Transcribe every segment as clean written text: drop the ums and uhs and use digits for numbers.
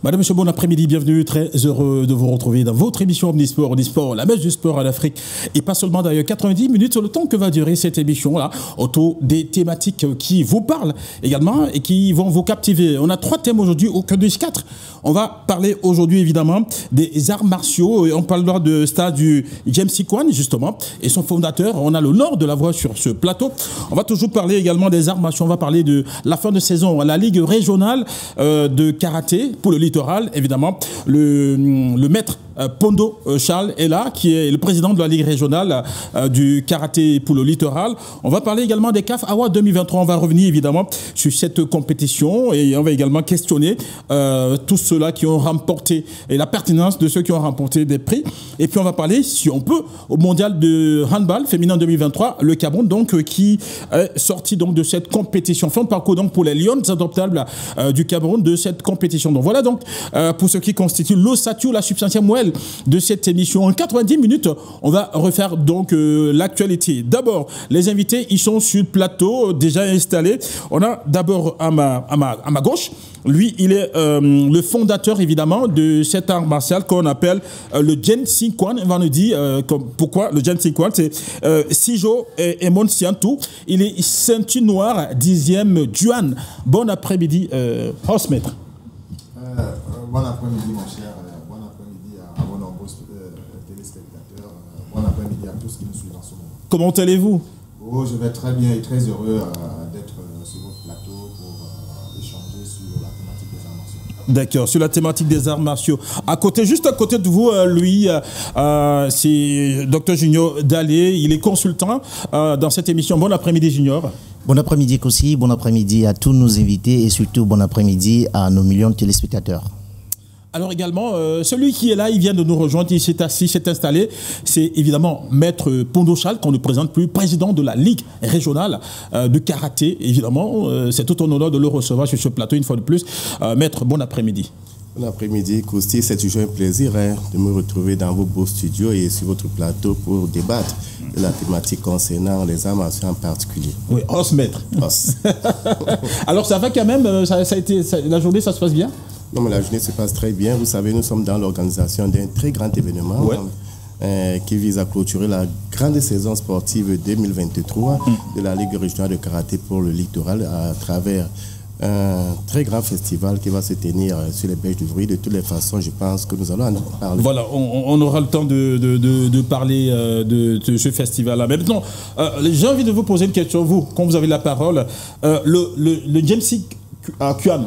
Madame, Monsieur, bon après-midi, bienvenue, très heureux de vous retrouver dans votre émission Omnisport, la messe du sport en Afrique, et pas seulement d'ailleurs, 90 minutes sur le temps que va durer cette émission-là, autour des thématiques qui vous parlent également et qui vont vous captiver. On a 3 thèmes aujourd'hui, au cœur de 4. On va parler aujourd'hui évidemment des arts martiaux, et on parlera de stade du James Kwan justement, et son fondateur. On a l'honneur de l'avoir sur ce plateau. On va toujours parler également des arts martiaux, on va parler de la fin de saison à la Ligue régionale de karaté pour le littoral, évidemment. Le maître Pondo Charles est là, qui est le président de la Ligue régionale du karaté pour le littoral. On va parler également des CAF Awards 2023. On va revenir évidemment sur cette compétition et on va également questionner tous ceux-là qui ont remporté et la pertinence de ceux qui ont remporté des prix. Et puis on va parler, si on peut, au mondial de handball féminin 2023, le Cameroun donc qui est sorti donc de cette compétition. Fin de parcours donc pour les Lions adoptables du Cameroun de cette compétition. Donc voilà donc pour ce qui constitue l'ossature, la substantielle moelle de cette émission. En 90 minutes, on va refaire donc l'actualité. D'abord, les invités, ils sont sur le plateau, déjà installés. On a d'abord à ma gauche, lui, il est le fondateur évidemment de cet art martial qu'on appelle le James Kwan. On va nous dire pourquoi le James Kwan. C'est Sijo Emon Siantou. Il est ceinture noire 10e Duan. Bon après-midi, host maître. Bon après-midi, mon cher. Bon après-midi à vos nombreux téléspectateurs. Bon après-midi à tous qui nous suivent en ce moment. Comment allez-vous? Oh, je vais très bien et très heureux d'être sur votre plateau pour échanger sur la thématique des arts martiaux. D'accord, sur la thématique des arts martiaux. Juste à côté de vous, lui, c'est Dr Junior Dalé. Il est consultant dans cette émission. Bon après-midi, Junior. Bon après-midi, Kossi. Bon après-midi à tous nos invités et surtout bon après-midi à nos millions de téléspectateurs. Alors également, celui qui est là, il vient de nous rejoindre, il s'est assis, s'est installé. C'est évidemment Maître Pondo Charles, qu'on ne présente plus, président de la Ligue régionale de karaté. Évidemment, c'est tout un honneur de le recevoir sur ce plateau une fois de plus. Maître, bon après-midi. Bon après-midi, Kousti. C'est toujours un plaisir de me retrouver dans vos beaux studios et sur votre plateau pour débattre de la thématique concernant les arts martiaux en particulier. Oui, os maître. Os. Alors ça va quand même, la journée, ça se passe bien? Non, mais la journée se passe très bien. Vous savez, nous sommes dans l'organisation d'un très grand événement qui vise à clôturer la grande saison sportive 2023 de la Ligue régionale de karaté pour le littoral à travers un très grand festival qui va se tenir sur les berges du Bruy. De toutes les façons, je pense que nous allons en parler. Voilà, on aura le temps de parler de ce festival-là. Mais maintenant, j'ai envie de vous poser une question, vous, quand vous avez la parole. Le James Kwan,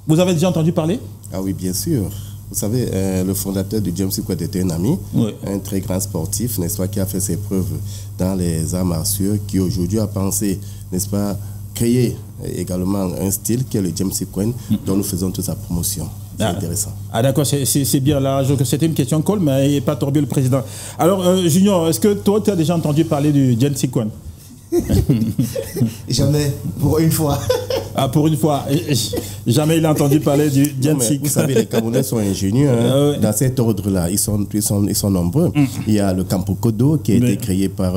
vous avez déjà entendu parler? Ah oui, bien sûr. Vous savez, le fondateur de James Kwan était un ami, un très grand sportif, n'est-ce pas, qui a fait ses preuves dans les arts martiaux, qui aujourd'hui a pensé, n'est-ce pas, créer également un style qui est le James Kwan, dont nous faisons toute sa promotion. C'est intéressant. Ah d'accord, c'est bien là. C'était une question call, mais il n'est pas tombé le président. Alors, Junior, est-ce que toi, tu as déjà entendu parler du James Kwan? Jamais, pour une fois. Ah, pour une fois. Jamais il a entendu parler du James Kwan. Vous savez, les Camerounais sont ingénieux dans cet ordre-là. Ils sont nombreux. Il y a le Campo Kodo qui a été créé par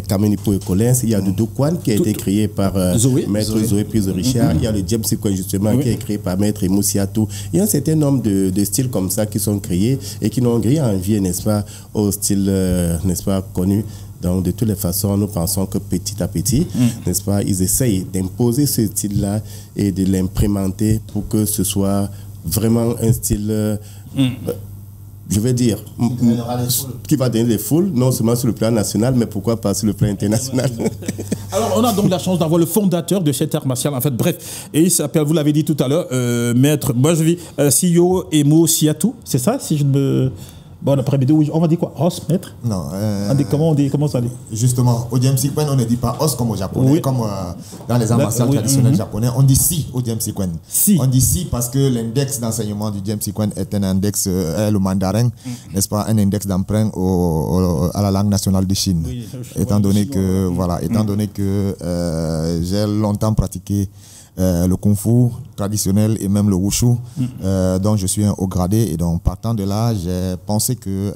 Kamenipo et Collins. Il y a le Dokwan qui a été créé par Maître Zoé Prise Richard. Il y a le James Kwan justement qui est créé par Maître Moussiatou. Il y a un certain nombre de styles comme ça qui sont créés et qui n'ont rien à envier, n'est-ce pas, au style, n'est-ce pas, connu. Donc, de toutes les façons, nous pensons que petit à petit, n'est-ce pas, ils essayent d'imposer ce style-là et de l'implémenter pour que ce soit vraiment un style, je vais dire, qui va donner des foules, non seulement sur le plan national, mais pourquoi pas sur le plan international. Alors, on a donc la chance d'avoir le fondateur de cet art martial, en fait, bref, et il s'appelle, vous l'avez dit tout à l'heure, Maître, moi je vis, Sijo Emo Siatou, c'est ça, si je me... Bon après-midi, on va dire quoi? Os, maître? Non. Comment ça dit? Justement, au James Kwan, on ne dit pas os comme au japonais, comme dans les arts martiaux traditionnels japonais. On dit si au James Kwan. Si. On dit si parce que l'index d'enseignement du James Kwan est un index, le mandarin, n'est-ce pas, un index d'emprunt à la langue nationale de Chine. Oui, étant donné que j'ai longtemps pratiqué le kung fu traditionnel et même le wushu, dont je suis un haut gradé. Et donc, partant de là, j'ai pensé que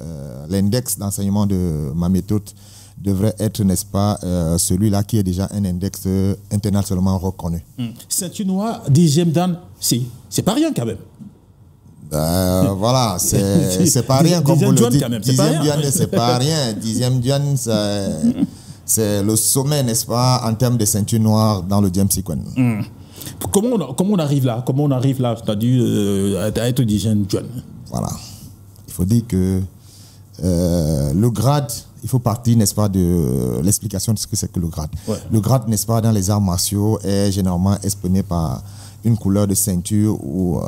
l'index d'enseignement de ma méthode devrait être, n'est-ce pas, celui-là qui est déjà un index internationalement reconnu. Ceinture noire, 10e dan, c'est pas rien quand même. Voilà, c'est pas rien comme vous le dites. 10e dan, c'est pas rien. 10e dan, c'est le sommet, n'est-ce pas, en termes de ceinture noire dans le James Sikwen. Comment on arrive là? Comment on arrive là, c'est-à-dire à être 10e dan? Voilà. Il faut dire que le grade, il faut partir, n'est-ce pas, de l'explication de ce que c'est que le grade. Ouais. Le grade, n'est-ce pas, dans les arts martiaux est généralement exprimé par une couleur de ceinture ou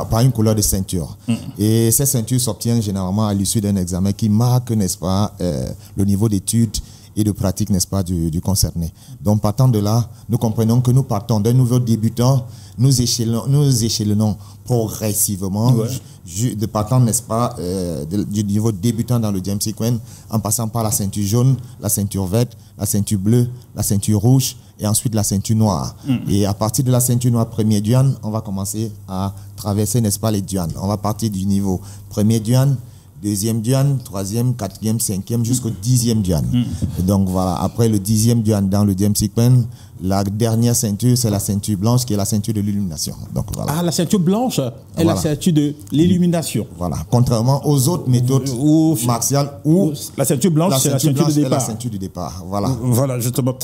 par une couleur de ceinture. Et ces ceintures s'obtiennent généralement à l'issue d'un examen qui marque, n'est-ce pas, le niveau d'études et de pratique, n'est-ce pas, du concerné. Donc, partant de là, nous comprenons que nous partons d'un nouveau débutant, nous échelonnons progressivement, de partant, n'est-ce pas, du niveau débutant dans le James Sikwen, en passant par la ceinture jaune, la ceinture verte, la ceinture bleue, la ceinture rouge, et ensuite la ceinture noire. Et à partir de la ceinture noire premier duan, on va commencer à traverser, n'est-ce pas, les duans. On va partir du niveau premier duan, deuxième duan, troisième, quatrième, cinquième, jusqu'au 10e duan. Et donc voilà, après le 10e duan dans le James Sikwen, la dernière ceinture, c'est la ceinture blanche qui est la ceinture de l'illumination. Donc voilà. Ah, la ceinture blanche est la ceinture de l'illumination. Voilà, contrairement aux autres méthodes martiales où la ceinture blanche, c'est la ceinture de départ. La ceinture du départ. Voilà. Voilà, justement.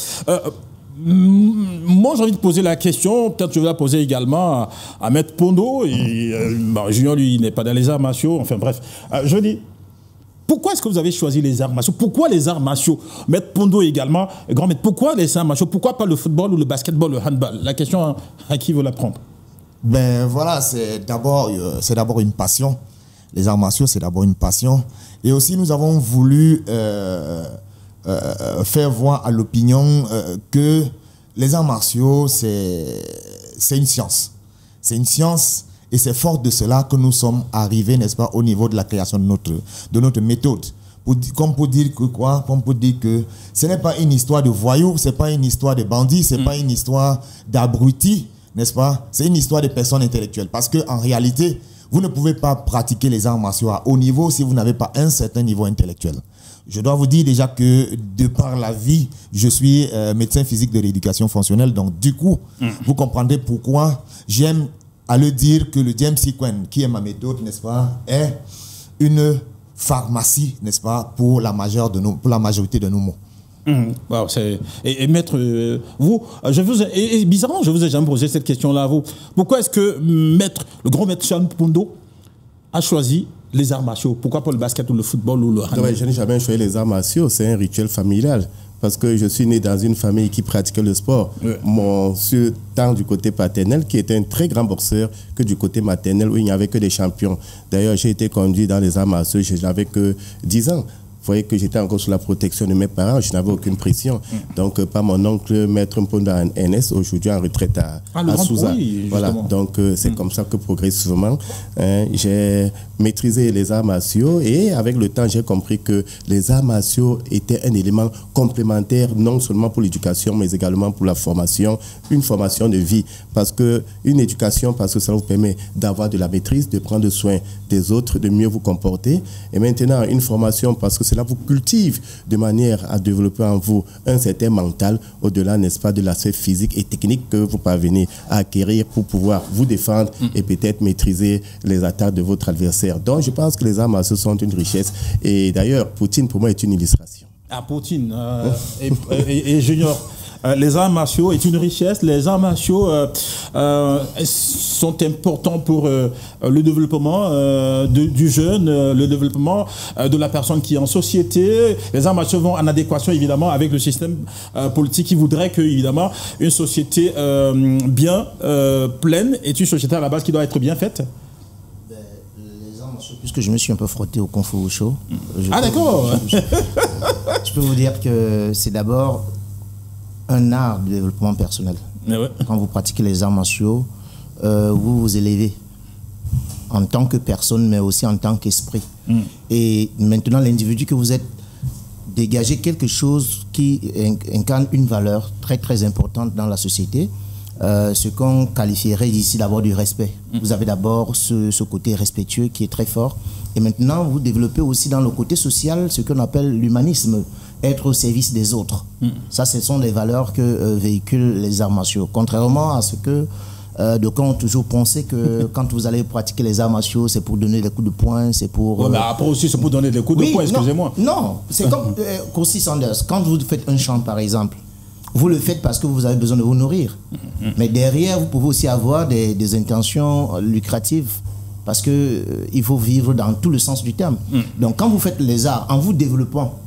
Moi, j'ai envie de poser la question, peut-être je vais la poser également à Maître Pondo. Junior, lui, il n'est pas dans les arts martiaux. Enfin bref, je dis, pourquoi est-ce que vous avez choisi les arts martiaux? Pourquoi les arts martiaux? Maître Pondo également, grand maître, pourquoi les arts martiaux? Pourquoi pas le football ou le basketball, le handball? La question, à qui veut la prendre? Ben voilà, c'est d'abord une passion. Les arts martiaux, c'est d'abord une passion. Et aussi, nous avons voulu faire voir à l'opinion que les arts martiaux, c'est une science. C'est une science et c'est fort de cela que nous sommes arrivés, n'est-ce pas, au niveau de la création de notre méthode. Comme pour dire que quoi? Comme pour dire que ce n'est pas une histoire de voyous, ce n'est pas une histoire de bandits, ce n'est pas une histoire d'abrutis, n'est-ce pas? C'est une histoire de personnes intellectuelles. Parce qu'en réalité, vous ne pouvez pas pratiquer les arts martiaux à haut niveau si vous n'avez pas un certain niveau intellectuel. Je dois vous dire déjà que de par la vie, je suis médecin physique de l'éducation fonctionnelle. Donc du coup, vous comprendrez pourquoi j'aime à le dire que le James Sikwen, qui est ma méthode, n'est-ce pas, est une pharmacie, n'est-ce pas, pour la majorité de nos maux. Wow, et maître, vous, bizarrement, je vous ai jamais posé cette question-là à vous. Pourquoi est-ce que le grand maître Sean Pondo a choisi les arts martiaux? Pourquoi pas le basket ou le football ou le handball? Je n'ai jamais choisi les arts martiaux, c'est un rituel familial. Parce que je suis né dans une famille qui pratiquait le sport. Mon sûr, tant du côté paternel, qui était un très grand boxeur, que du côté maternel, où il n'y avait que des champions. D'ailleurs, j'ai été conduit dans les arts martiaux, je n'avais que 10 ans. Vous voyez que j'étais encore sous la protection de mes parents, je n'avais aucune pression. Donc, par mon oncle, Maître Mponda en NS, aujourd'hui en retraite à Souza. Oui, voilà, donc c'est comme ça que progressivement, j'ai maîtrisé les arts martiaux et avec le temps, j'ai compris que les arts martiaux étaient un élément complémentaire, non seulement pour l'éducation, mais également pour la formation, une formation de vie. Parce que une éducation, parce que ça vous permet d'avoir de la maîtrise, de prendre soin des autres, de mieux vous comporter. Et maintenant, une formation, parce que cela vous cultive de manière à développer en vous un certain mental, au-delà, n'est-ce pas, de l'aspect physique et technique que vous parvenez à acquérir pour pouvoir vous défendre et peut-être maîtriser les attaques de votre adversaire. Donc, je pense que les arts martiaux sont une richesse. Et d'ailleurs, Poutine, pour moi, est une illustration. Ah, Poutine et Junior. Les arts martiaux est une richesse. Les arts martiaux sont importants pour le développement du jeune, le développement de la personne qui est en société. Les arts martiaux vont en adéquation évidemment avec le système politique qui voudrait que évidemment une société bien pleine est une société à la base qui doit être bien faite. Les arts martiaux, puisque je me suis un peu frotté au Kung Fu Wushu. Ah d'accord. Je peux vous dire que c'est d'abord un art de développement personnel. Quand vous pratiquez les arts martiaux, vous vous élevez en tant que personne, mais aussi en tant qu'esprit. Et maintenant, l'individu que vous êtes, dégagez quelque chose qui incarne une valeur très très importante dans la société, ce qu'on qualifierait ici d'abord du respect. Vous avez d'abord ce côté respectueux qui est très fort. Et maintenant, vous développez aussi dans le côté social ce qu'on appelle l'humanisme. être au service des autres. Ça, ce sont les valeurs que véhiculent les arts martiaux. Contrairement à ce que d'aucuns ont toujours pensé que quand vous allez pratiquer les arts martiaux, c'est pour donner des coups de poing, c'est pour... mais après aussi, c'est pour donner des coups de poing, excusez-moi. Non, c'est comme Kursi Sanders. Quand vous faites un chant, par exemple, vous le faites parce que vous avez besoin de vous nourrir. Mais derrière, vous pouvez aussi avoir des intentions lucratives parce qu'il faut vivre dans tout le sens du terme. Donc, quand vous faites les arts, en vous développant,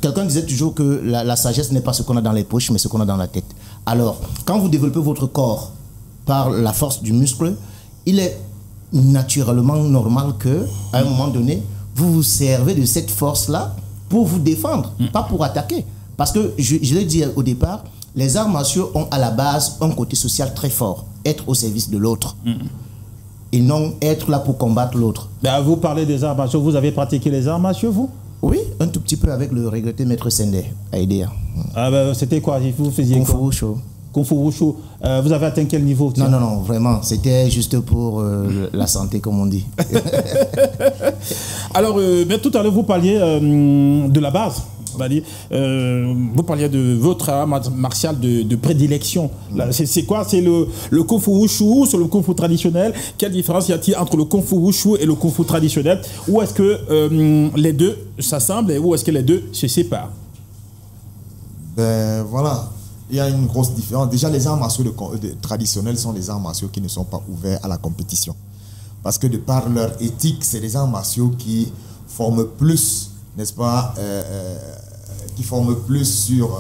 quelqu'un disait toujours que la sagesse n'est pas ce qu'on a dans les poches, mais ce qu'on a dans la tête. Alors, quand vous développez votre corps par la force du muscle, il est naturellement normal qu'à un moment donné, vous vous servez de cette force-là pour vous défendre, pas pour attaquer. Parce que, je l'ai dit au départ, les arts martiaux ont à la base un côté social très fort, être au service de l'autre. Et non être là pour combattre l'autre. Vous parlez des arts martiaux, vous avez pratiqué les arts martiaux, vous? Oui, un tout petit peu avec le regretté maître Sendé à Edea. C'était quoi? Vous faisiez Kung Fu Wushu. Kung Fu Wushu. Vous avez atteint quel niveau? Non, vraiment. C'était juste pour la santé, comme on dit. Alors, tout à l'heure, vous parliez de la base. Vous parliez de votre art martial de prédilection. C'est quoi? C'est le Kung Fu Wushu, c'est le Kung Fu traditionnel? Quelle différence y a-t-il entre le Kung Fu Wushu et le Kung Fu traditionnel? Ou est-ce que les deux s'assemblent et où est-ce que les deux se séparent? Voilà. Il y a une grosse différence. Déjà, les arts martiaux traditionnels sont des arts martiaux qui ne sont pas ouverts à la compétition. Parce que de par leur éthique, c'est des arts martiaux qui forment plus, n'est-ce pas, qui forment plus sur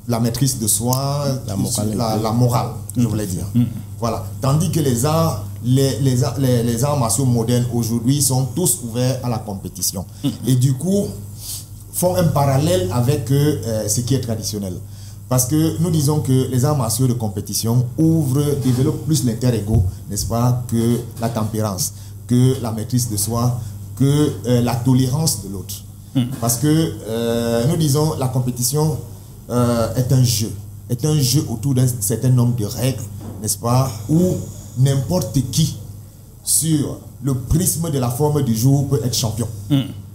la maîtrise de soi, la morale, je voulais dire. Voilà. Tandis que les arts martiaux modernes aujourd'hui sont tous ouverts à la compétition. Et du coup, font un parallèle avec ce qui est traditionnel. Parce que nous disons que les arts martiaux de compétition développent plus l'inter-ego, n'est-ce pas, que la tempérance, que la maîtrise de soi, que la tolérance de l'autre. Parce que nous disons la compétition est un jeu autour d'un certain nombre de règles, n'est-ce pas, où n'importe qui, sur le prisme de la forme du jour, peut être champion.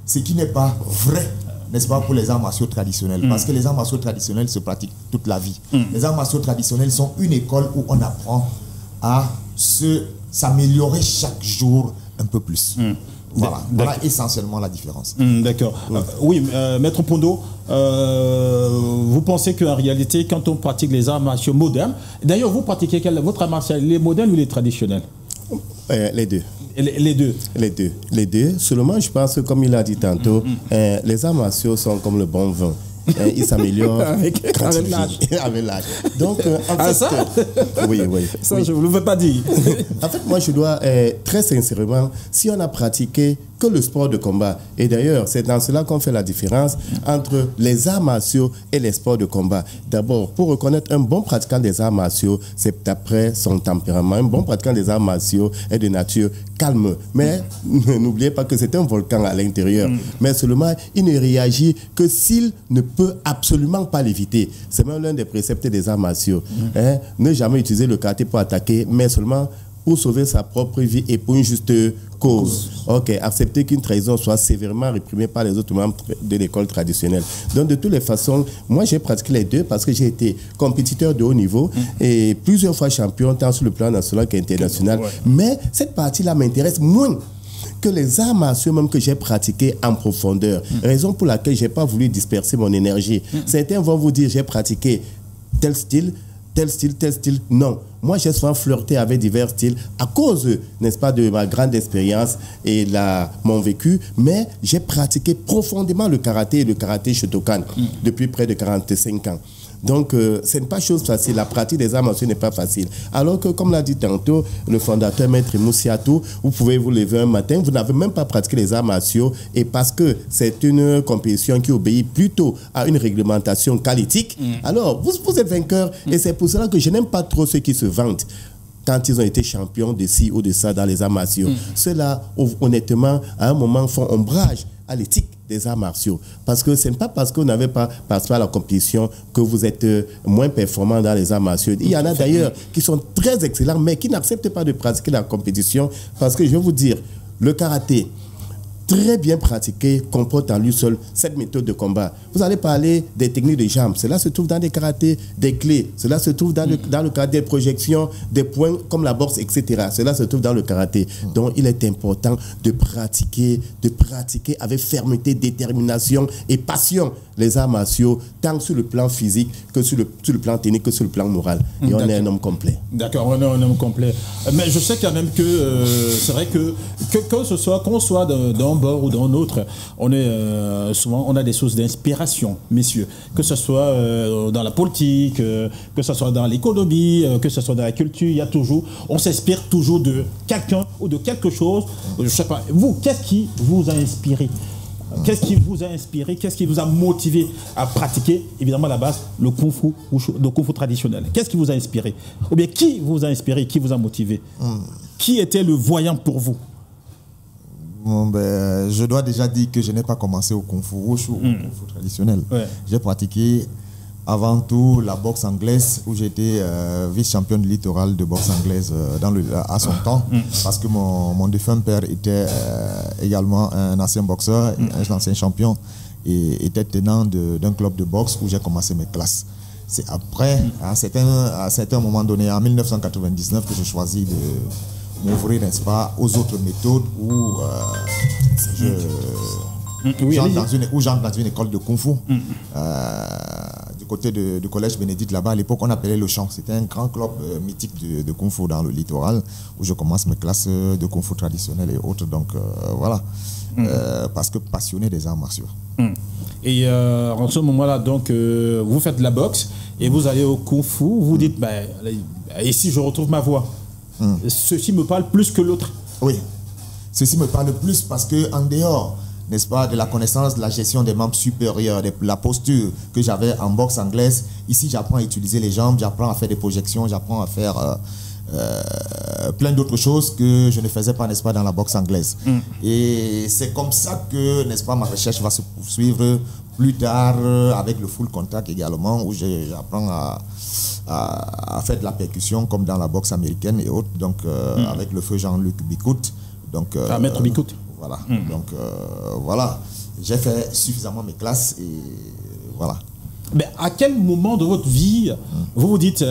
Ce qui n'est pas vrai, n'est-ce pas, pour les arts martiaux traditionnels. Parce que les arts martiaux traditionnels se pratiquent toute la vie. Les arts martiaux traditionnels sont une école où on apprend à s'améliorer chaque jour un peu plus. Voilà essentiellement la différence. D'accord. Oui, Maître Pondo, vous pensez qu'en réalité, quand on pratique les arts martiaux modernes, d'ailleurs, vous pratiquez votre art martial, les modernes ou les traditionnels? Les deux. Les deux. Seulement, je pense que, comme il a dit tantôt, les arts martiaux sont comme le bon vin. Ils s'améliorent avec l'âge. Donc, en fait, ça oui. Ça, je ne vous le veux pas dire. En fait, moi, je dois très sincèrement, si on a pratiqué que le sport de combat, et d'ailleurs, c'est dans cela qu'on fait la différence entre les arts martiaux et les sports de combat. D'abord, pour reconnaître un bon pratiquant des arts martiaux, c'est d'après son tempérament. Un bon pratiquant des arts martiaux est de nature calme. Mais n'oubliez pas que c'est un volcan à l'intérieur. Mais seulement, il ne réagit que s'il ne peut absolument pas l'éviter. C'est même l'un des préceptes des arts martiaux. Ne jamais utiliser le karaté pour attaquer, mais seulement pour sauver sa propre vie et pour une juste cause. Ok, accepter qu'une trahison soit sévèrement réprimée par les autres membres de l'école traditionnelle. Donc, de toutes les façons, moi, j'ai pratiqué les deux parce que j'ai été compétiteur de haut niveau et plusieurs fois champion, tant sur le plan national qu'international. Mais cette partie-là m'intéresse moins que les arts martiaux même que j'ai pratiqués en profondeur. Raison pour laquelle je n'ai pas voulu disperser mon énergie. Certains vont vous dire, j'ai pratiqué tel style, tel style. Non. Moi, j'ai souvent flirté avec divers styles à cause, n'est-ce pas, de ma grande expérience et mon vécu. Mais j'ai pratiqué profondément le karaté et le karaté Shotokan depuis près de 45 ans. Donc, ce n'est pas chose facile. La pratique des arts martiaux n'est pas facile. Alors que, comme l'a dit tantôt le fondateur Maître Moussiatou, vous pouvez vous lever un matin, vous n'avez même pas pratiqué les arts martiaux, et parce que c'est une compétition qui obéit plutôt à une réglementation qualitique, alors vous êtes vainqueur. Et c'est pour cela que je n'aime pas trop ceux qui se vantent quand ils ont été champions de ci ou de ça dans les arts martiaux. Ceux-là, honnêtement, à un moment, font ombrage à l'éthique des arts martiaux. Parce que ce n'est pas parce que vous n'avez pas participé à la compétition que vous êtes moins performant dans les arts martiaux. Il y en a d'ailleurs qui sont très excellents, mais qui n'acceptent pas de pratiquer la compétition. Parce que je vais vous dire, le karaté, très bien pratiqué comporte en lui seul cette méthode de combat. Vous allez parler des techniques de jambes. Cela se trouve dans des karatés, des clés. Cela se trouve dans le karaté, des projections, des points comme la boxe, etc. Cela se trouve dans le karaté. Donc, il est important de pratiquer avec fermeté, détermination et passion les arts martiaux, tant sur le plan physique que sur le plan technique, que sur le plan moral. Et on est un homme complet. D'accord, on est un homme complet. Mais je sais quand même que c'est vrai que ce soit, qu'on soit d'un bord ou d'un autre, on est souvent, on a des sources d'inspiration, messieurs. Que ce soit dans la politique, que ce soit dans l'économie, que ce soit dans la culture, il y a toujours, on s'inspire toujours de quelqu'un ou de quelque chose. Je sais pas. Vous, qu'est-ce qui vous a inspiré? Qu'est-ce qui vous a inspiré? Qu'est-ce qui vous a motivé à pratiquer, évidemment, à la base, le kung fu traditionnel? Qu'est-ce qui vous a inspiré? Ou bien, qui vous a inspiré? Qui vous a motivé? Qui était le voyant pour vous? Bon, ben, je dois déjà dire que je n'ai pas commencé au kung fu wushu, au kung fu traditionnel. Ouais. J'ai pratiqué avant tout la boxe anglaise, où j'étais vice-champion de littoral de boxe anglaise à son temps, parce que mon défunt père était également un ancien boxeur, un ancien champion, et était tenant d'un club de boxe où j'ai commencé mes classes. C'est après, à un certain moment donné, en 1999, que j'ai choisi de m'ouvrir, n'est-ce pas, aux autres méthodes où j'entre dans une école de kung fu. Du côté du collège Bénédicte, là-bas, à l'époque, on appelait le Champ. C'était un grand club mythique de kung fu dans le littoral, où je commence mes classes de kung fu traditionnel et autres. Donc, voilà. Parce que passionné des arts martiaux. Et en ce moment-là, donc, vous faites de la boxe et vous allez au kung fu. Vous dites, ben, ici, je retrouve ma voix. Ceci me parle plus que l'autre. Oui. Ceci me parle plus parce qu'en dehors, n'est-ce pas, de la connaissance de la gestion des membres supérieurs, de la posture que j'avais en boxe anglaise, ici j'apprends à utiliser les jambes, j'apprends à faire des projections, j'apprends à faire plein d'autres choses que je ne faisais pas, n'est-ce pas, dans la boxe anglaise. Et c'est comme ça que, n'est-ce pas, ma recherche va se poursuivre plus tard avec le full contact également, où j'apprends à faire de la percussion comme dans la boxe américaine et autres, donc avec le feu Jean-Luc Bicout. Donc, Maître Bicout. Voilà. Donc, voilà. J'ai fait suffisamment mes classes et voilà. Mais à quel moment de votre vie vous vous dites,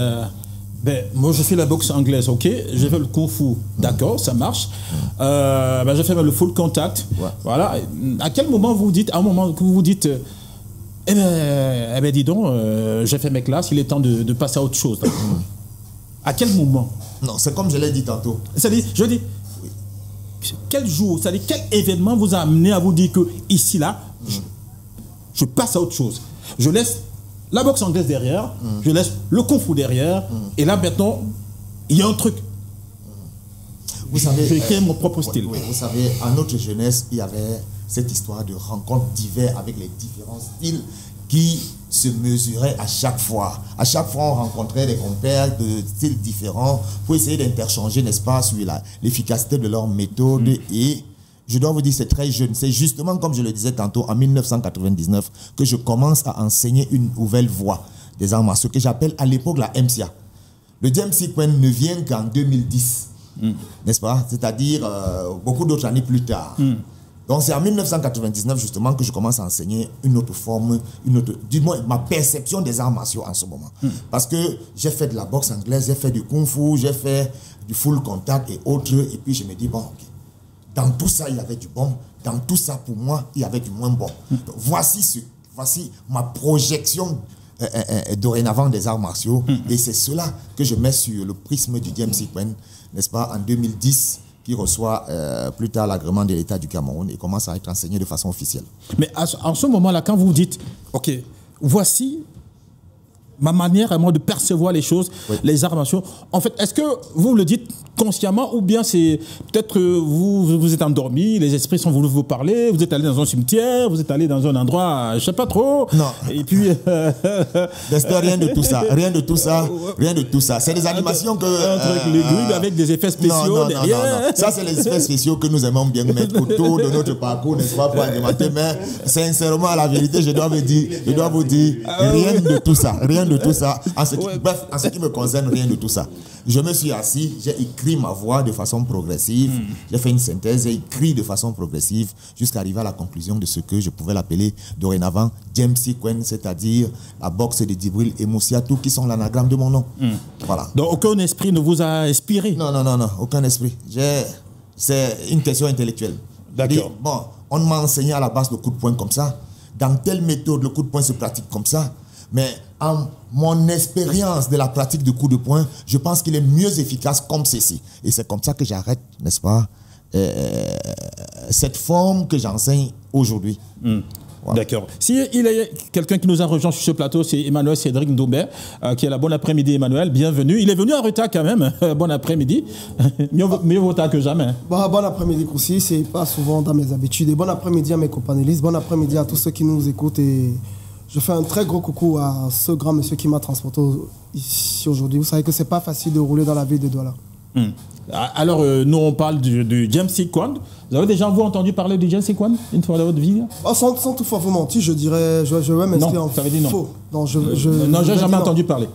ben, moi je fais la boxe anglaise, ok, je fais le kung fu, d'accord, ça marche. Ben, je fais le full contact. Ouais. Voilà. À quel moment vous vous dites, à un moment que vous vous dites, eh ben dis donc, j'ai fait mes classes, il est temps de passer à autre chose. À quel moment? Non, c'est comme je l'ai dit tantôt. C'est-à-dire, je dis, quel jour, c'est-à-dire quel événement vous a amené à vous dire que ici, là, je passe à autre chose. Je laisse la boxe anglaise derrière, je laisse le kung fu derrière, et là maintenant, il y a un truc. Vous savez, je vais créer mon propre style. Oui, vous savez, à notre jeunesse, il y avait cette histoire de rencontres diverses avec les différents styles qui se mesuraient à chaque fois. À chaque fois, on rencontrait des compères de styles différents pour essayer d'interchanger, n'est-ce pas, sur l'efficacité de leur méthode. Et je dois vous dire, c'est très jeune. C'est justement, comme je le disais tantôt, en 1999, que je commence à enseigner une nouvelle voie des arts martiaux que j'appelle à l'époque la MCA. Le James Sequin ne vient qu'en 2010, n'est-ce pas? C'est-à-dire beaucoup d'autres années plus tard. Donc c'est en 1999 justement que je commence à enseigner une autre forme, du moins ma perception des arts martiaux en ce moment. Parce que j'ai fait de la boxe anglaise, j'ai fait du kung fu, j'ai fait du full contact et autres. Et puis je me dis, bon, ok, dans tout ça il y avait du bon, dans tout ça pour moi il y avait du moins bon. Donc, voici ma projection dorénavant des arts martiaux. Et c'est cela que je mets sur le prisme du James Sequin, n'est-ce pas, en 2010. Qui reçoit plus tard l'agrément de l'État du Cameroun et commence à être enseigné de façon officielle. Mais en ce moment-là, quand vous dites, ok, voici ma manière à moi de percevoir les choses, les arts martiaux, en fait, est-ce que vous le dites consciemment ou bien c'est peut-être que vous êtes endormi, les esprits sont venus vous parler, vous êtes allé dans un cimetière, vous êtes allé dans un endroit, je sais pas trop. Non. Et puis... rien de tout ça, rien de tout ça, rien de tout ça. C'est des animations que... Un truc lugubre avec des effets spéciaux derrière. Non. Ça, c'est les effets spéciaux que nous aimons bien mettre autour de notre parcours, n'est-ce pas, pour alimenter. Mais sincèrement, à la vérité, je dois vous dire, rien de tout ça, rien de de tout ça. Bref, en ce qui me concerne, rien de tout ça. Je me suis assis, j'ai écrit ma voix de façon progressive, j'ai fait une synthèse, j'ai écrit de façon progressive jusqu'à arriver à la conclusion de ce que je pouvais l'appeler dorénavant James Sequence, c'est-à-dire la boxe de Djibril et Moussiatou qui sont l'anagramme de mon nom. Voilà. Donc aucun esprit ne vous a inspiré? Non, aucun esprit. C'est une question intellectuelle. D'accord. Bon, on m'a enseigné à la base le coup de poing comme ça. Dans telle méthode, le coup de poing se pratique comme ça. Mais en mon expérience de la pratique du coup de poing, je pense qu'il est mieux efficace comme ceci. Et c'est comme ça que j'arrête, n'est-ce pas, cette forme que j'enseigne aujourd'hui. Voilà. D'accord. Si il y a quelqu'un qui nous a rejoint sur ce plateau, c'est Emmanuel Cédric Ndombé, qui est là. Bon après-midi, Emmanuel. Bienvenue. Il est venu en retard quand même. Bon après-midi. Mieux vaut tard que jamais. Bon après-midi aussi. C'est pas souvent dans mes habitudes. Et bon après-midi à mes companélistes. Bon après-midi à tous ceux qui nous écoutent. Et je fais un très gros coucou à ce grand monsieur qui m'a transporté ici aujourd'hui. Vous savez que c'est pas facile de rouler dans la ville de Douala. Alors, nous, on parle du James Sequence. Vous avez déjà entendu parler du James Sequence une fois dans votre vie? Sans toutefois vous mentir, je dirais, je vais m'inscrire en faux. Non, j'ai jamais entendu parler.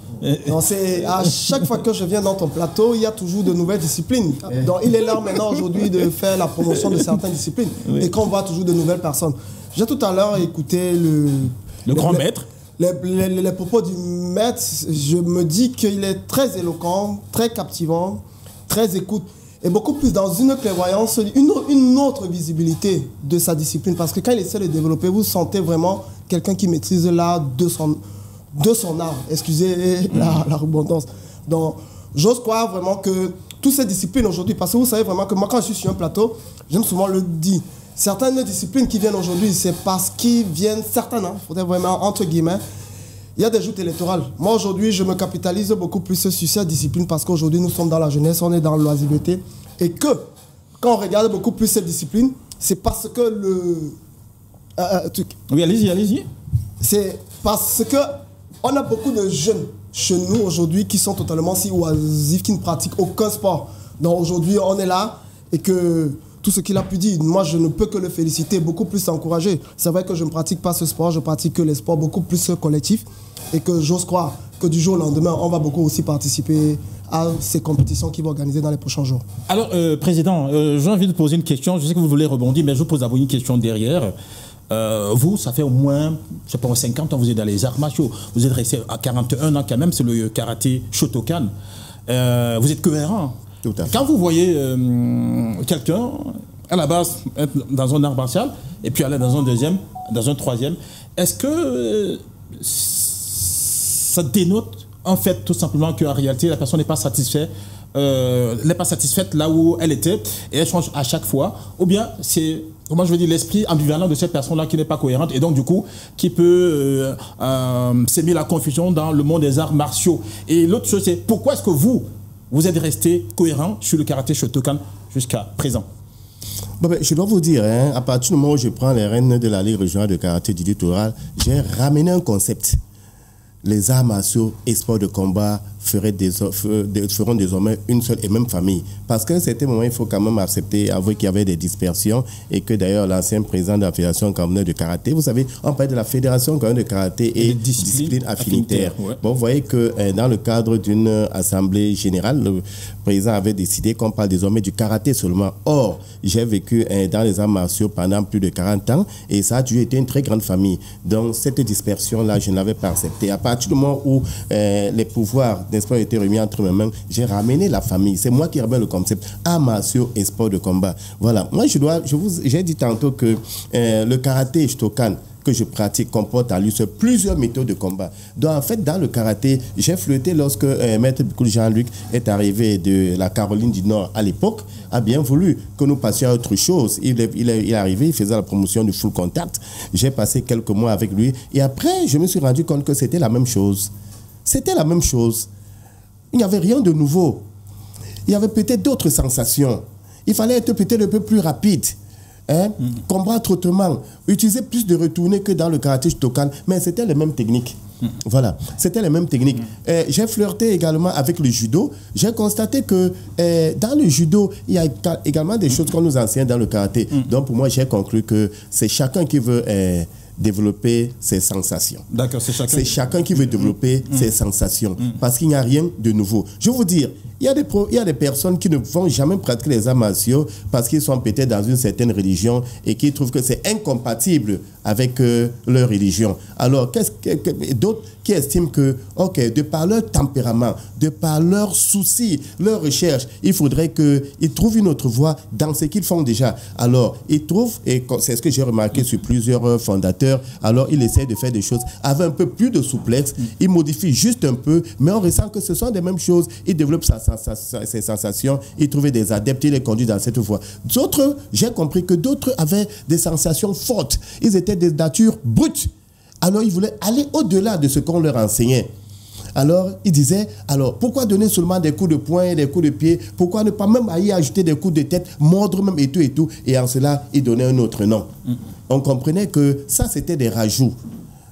Non, c'est à chaque fois que je viens dans ton plateau, il y a toujours de nouvelles disciplines. Donc, il est l'heure maintenant aujourd'hui de faire la promotion de certaines disciplines et qu'on voit toujours de nouvelles personnes. J'ai tout à l'heure écouté le grand maître. Les propos du maître. Je me dis qu'il est très éloquent, très captivant, très écoute, et beaucoup plus dans une clairvoyance, une autre visibilité de sa discipline. Parce que quand il essaie de développer, vous sentez vraiment quelqu'un qui maîtrise l'art de son art. Excusez la redondance. Donc, j'ose croire vraiment que toutes ces disciplines aujourd'hui, parce que vous savez vraiment que moi, quand je suis sur un plateau, j'aime souvent le dire, certaines disciplines qui viennent aujourd'hui, c'est parce qu'ils viennent, certaines, il faudrait vraiment, entre guillemets, il y a des joutes électorales. Moi, aujourd'hui, je me capitalise beaucoup plus sur cette discipline parce qu'aujourd'hui, nous sommes dans la jeunesse, on est dans l'oisiveté. Et que, quand on regarde beaucoup plus cette discipline, c'est parce que le... Oui, allez-y. C'est parce que on a beaucoup de jeunes chez nous aujourd'hui qui sont totalement si oisifs, qui ne pratiquent aucun sport. Donc aujourd'hui, on est là et que... Tout ce qu'il a pu dire, moi je ne peux que le féliciter, beaucoup plus encourager. C'est vrai que je ne pratique pas ce sport, je pratique que les sports beaucoup plus collectifs et que j'ose croire que du jour au lendemain, on va beaucoup aussi participer à ces compétitions qui vont organiser dans les prochains jours. Alors, Président, j'ai envie de poser une question. Je sais que vous voulez rebondir, mais je vous pose d'abord une question derrière. Vous, ça fait au moins, je sais pas, 50 ans, vous êtes dans les arts martiaux. Vous êtes resté à 41 ans quand même, c'est le karaté Shotokan. Vous êtes cohérent. Tout à fait. Quand vous voyez quelqu'un, à la base, être dans un art martial, et puis aller dans un deuxième, dans un troisième, est-ce que ça dénote en fait tout simplement qu'en réalité, la personne n'est pas satisfaite, là où elle était, et elle change à chaque fois, ou bien c'est, comment je veux dire, l'esprit ambivalent de cette personne-là qui n'est pas cohérente, et donc du coup, qui peut s'aimer la confusion dans le monde des arts martiaux. Et l'autre chose, c'est pourquoi est-ce que vous êtes resté cohérent sur le karaté Shotokan jusqu'à présent? Je dois vous dire, à partir du moment où je prends les rênes de la Ligue régionale de karaté du littoral, j'ai ramené un concept. Les arts martiaux et sports de combat feront désormais une seule et même famille. Parce qu'à un certain moment, il faut quand même avouer qu'il y avait des dispersions et que d'ailleurs l'ancien président de la Fédération camerounaise de karaté, vous savez, on parle de la Fédération camerounaise de karaté et discipline affinitaire. Ouais. Bon, vous voyez que dans le cadre d'une assemblée générale, le président avait décidé qu'on parle désormais du karaté seulement. Or, j'ai vécu dans les arts martiaux pendant plus de 40 ans et ça a toujours été une très grande famille. Donc cette dispersion-là, je ne l'avais pas acceptée. À partir du moment où les pouvoirs ont été remis entre mes mains, j'ai ramené la famille. C'est moi qui ramène le concept arts martiaux et sport de combat. Voilà. Moi, j'ai dit tantôt que le karaté Shotokan que je pratique comporte à lui seul plusieurs méthodes de combat. Donc, en fait, dans le karaté, j'ai flirté lorsque Maître Jean-Luc est arrivé de la Caroline du Nord à l'époque, a bien voulu que nous passions à autre chose. Il est arrivé, il faisait la promotion du full contact. J'ai passé quelques mois avec lui et après, je me suis rendu compte que c'était la même chose. C'était la même chose. Il n'y avait rien de nouveau. Il y avait peut-être d'autres sensations. Il fallait être peut-être un peu plus rapide. Combattre autrement, utiliser plus de retournées que dans le karaté Shotokan, mais c'était les mêmes techniques. Voilà, c'était les mêmes techniques. J'ai flirté également avec le judo. J'ai constaté que dans le judo, il y a également des choses qu'on nous enseigne dans le karaté. Donc pour moi, j'ai conclu que c'est chacun qui veut développer ses sensations. D'accord, c'est chacun. C'est chacun qui veut développer ses sensations. Parce qu'il n'y a rien de nouveau. Je vais vous dire, il y a des personnes qui ne vont jamais pratiquer les arts martiaux parce qu'ils sont peut-être dans une certaine religion et qui trouvent que c'est incompatible avec leur religion. Alors, d'autres qui estiment que, ok, de par leur tempérament, de par leurs soucis, leurs recherches, il faudrait qu'ils trouvent une autre voie dans ce qu'ils font déjà. Alors, ils trouvent, et c'est ce que j'ai remarqué sur plusieurs fondateurs, alors ils essaient de faire des choses avec un peu plus de souplesse, ils modifient juste un peu, mais on ressent que ce sont des mêmes choses, ils développent ses sensations, ils trouvent des adeptes, ils les conduisent dans cette voie. D'autres, j'ai compris que d'autres avaient des sensations fortes, ils étaient des natures brutes. Alors, ils voulaient aller au-delà de ce qu'on leur enseignait. Alors, ils disaient, alors, pourquoi donner seulement des coups de poing et des coups de pied? Pourquoi ne pas même y ajouter des coups de tête, mordre même et tout et tout? Et en cela, ils donnaient un autre nom. On comprenait que ça, c'était des rajouts.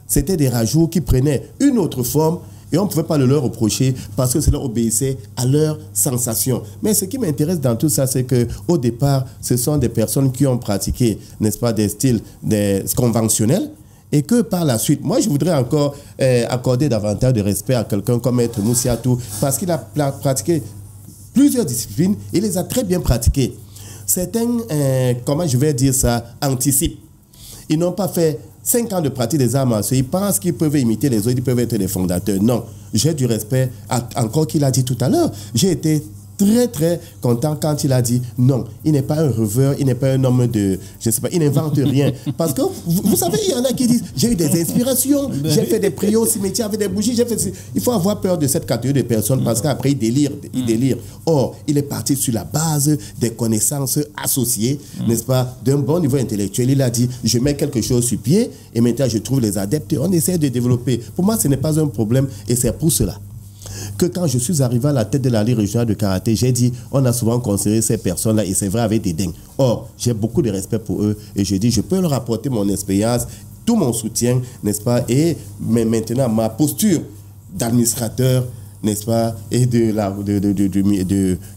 C'était des rajouts qui prenaient une autre forme et on ne pouvait pas le leur reprocher parce que cela obéissait à leurs sensations. Mais ce qui m'intéresse dans tout ça, c'est qu'au départ, ce sont des personnes qui ont pratiqué, n'est-ce pas, des styles conventionnels. Et que par la suite, moi je voudrais encore accorder davantage de respect à quelqu'un comme Maître Moussiatou parce qu'il a pratiqué plusieurs disciplines et les a très bien pratiquées. Certains, comment je vais dire ça, anticipent. Ils n'ont pas fait 5 ans de pratique des arts martiaux. Ils pensent qu'ils peuvent imiter les autres, ils peuvent être des fondateurs. Non, j'ai du respect, encore qu'il a dit tout à l'heure. J'ai été très très content quand il a dit non, il n'est pas un rêveur, il n'est pas un homme de, je sais pas, il n'invente rien. Parce que vous savez, il y en a qui disent j'ai eu des inspirations, j'ai fait des prières au cimetière avec des bougies, j'ai fait. Il faut avoir peur de cette catégorie de personnes parce qu'après il délire. Or, il est parti sur la base des connaissances associées, n'est-ce pas, d'un bon niveau intellectuel. Il a dit je mets quelque chose sur pied et maintenant je trouve les adeptes et on essaie de développer. Pour moi, ce n'est pas un problème et c'est pour cela que quand je suis arrivé à la tête de la Ligue régionale de karaté, j'ai dit, on a souvent considéré ces personnes-là, et c'est vrai, avec des dingues. Or, j'ai beaucoup de respect pour eux, et je dis, je peux leur apporter mon expérience, tout mon soutien, n'est-ce pas, mais maintenant, ma posture d'administrateur, n'est-ce pas, et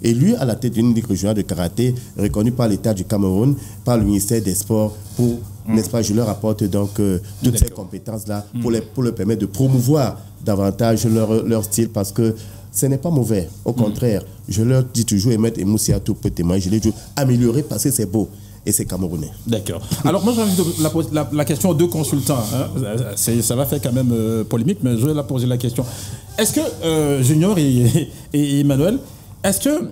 élu à la tête d'une Ligue régionale de karaté, reconnue par l'État du Cameroun, par le ministère des Sports, pour, n'est-ce pas, je leur apporte donc toutes ces compétences-là pour leur permettre de promouvoir davantage leur style parce que ce n'est pas mauvais. Au contraire, je leur dis toujours, et Maître Moussiatou peut témoigner, je l'ai toujours amélioré parce que c'est beau. Et c'est camerounais. D'accord. Alors moi j'ai envie de poser la question aux deux consultants. Hein. Ça va faire quand même polémique, mais je vais la poser la question. Est-ce que Junior et Emmanuel, est-ce que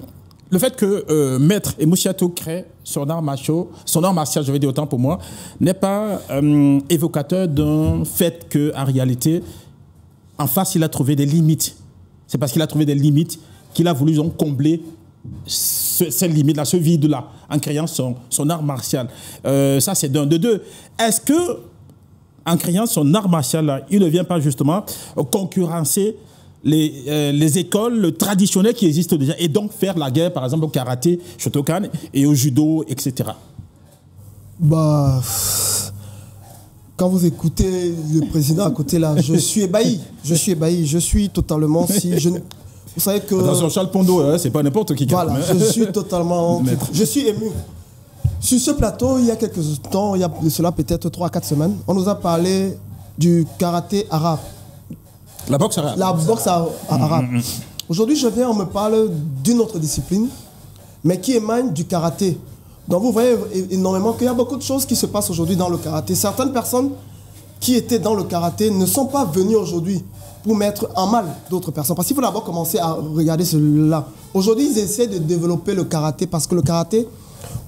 le fait que Maître Moussiatou crée son art martial, je vais dire autant pour moi, n'est pas évocateur d'un fait qu'en réalité, en face, il a trouvé des limites. C'est parce qu'il a trouvé des limites qu'il a voulu donc combler ces limites-là, ce vide-là, en créant son art martial. Ça, c'est d'un. De deux, est-ce que, en créant son art martial-là, il ne vient pas justement concurrencer les écoles traditionnelles qui existent déjà et donc faire la guerre, par exemple, au karaté, Shotokan et au judo, etc. Bah... Quand vous écoutez le président à côté là, je suis ébahi. Je suis totalement... Vous savez que... Attention, Charles Pondo, hein, c'est pas n'importe qui. Voilà, je suis totalement... Je suis ému. Sur ce plateau, il y a quelques temps, il y a de cela peut-être 3 à 4 semaines, on nous a parlé du karaté arabe. La boxe arabe. La boxe arabe. Aujourd'hui, on me parle d'une autre discipline, mais qui émane du karaté. Donc vous voyez énormément qu'il y a beaucoup de choses qui se passent aujourd'hui dans le karaté. Certaines personnes qui étaient dans le karaté ne sont pas venues aujourd'hui pour mettre en mal d'autres personnes. Parce qu'il faut d'abord commencer à regarder cela. Aujourd'hui, ils essaient de développer le karaté parce que le karaté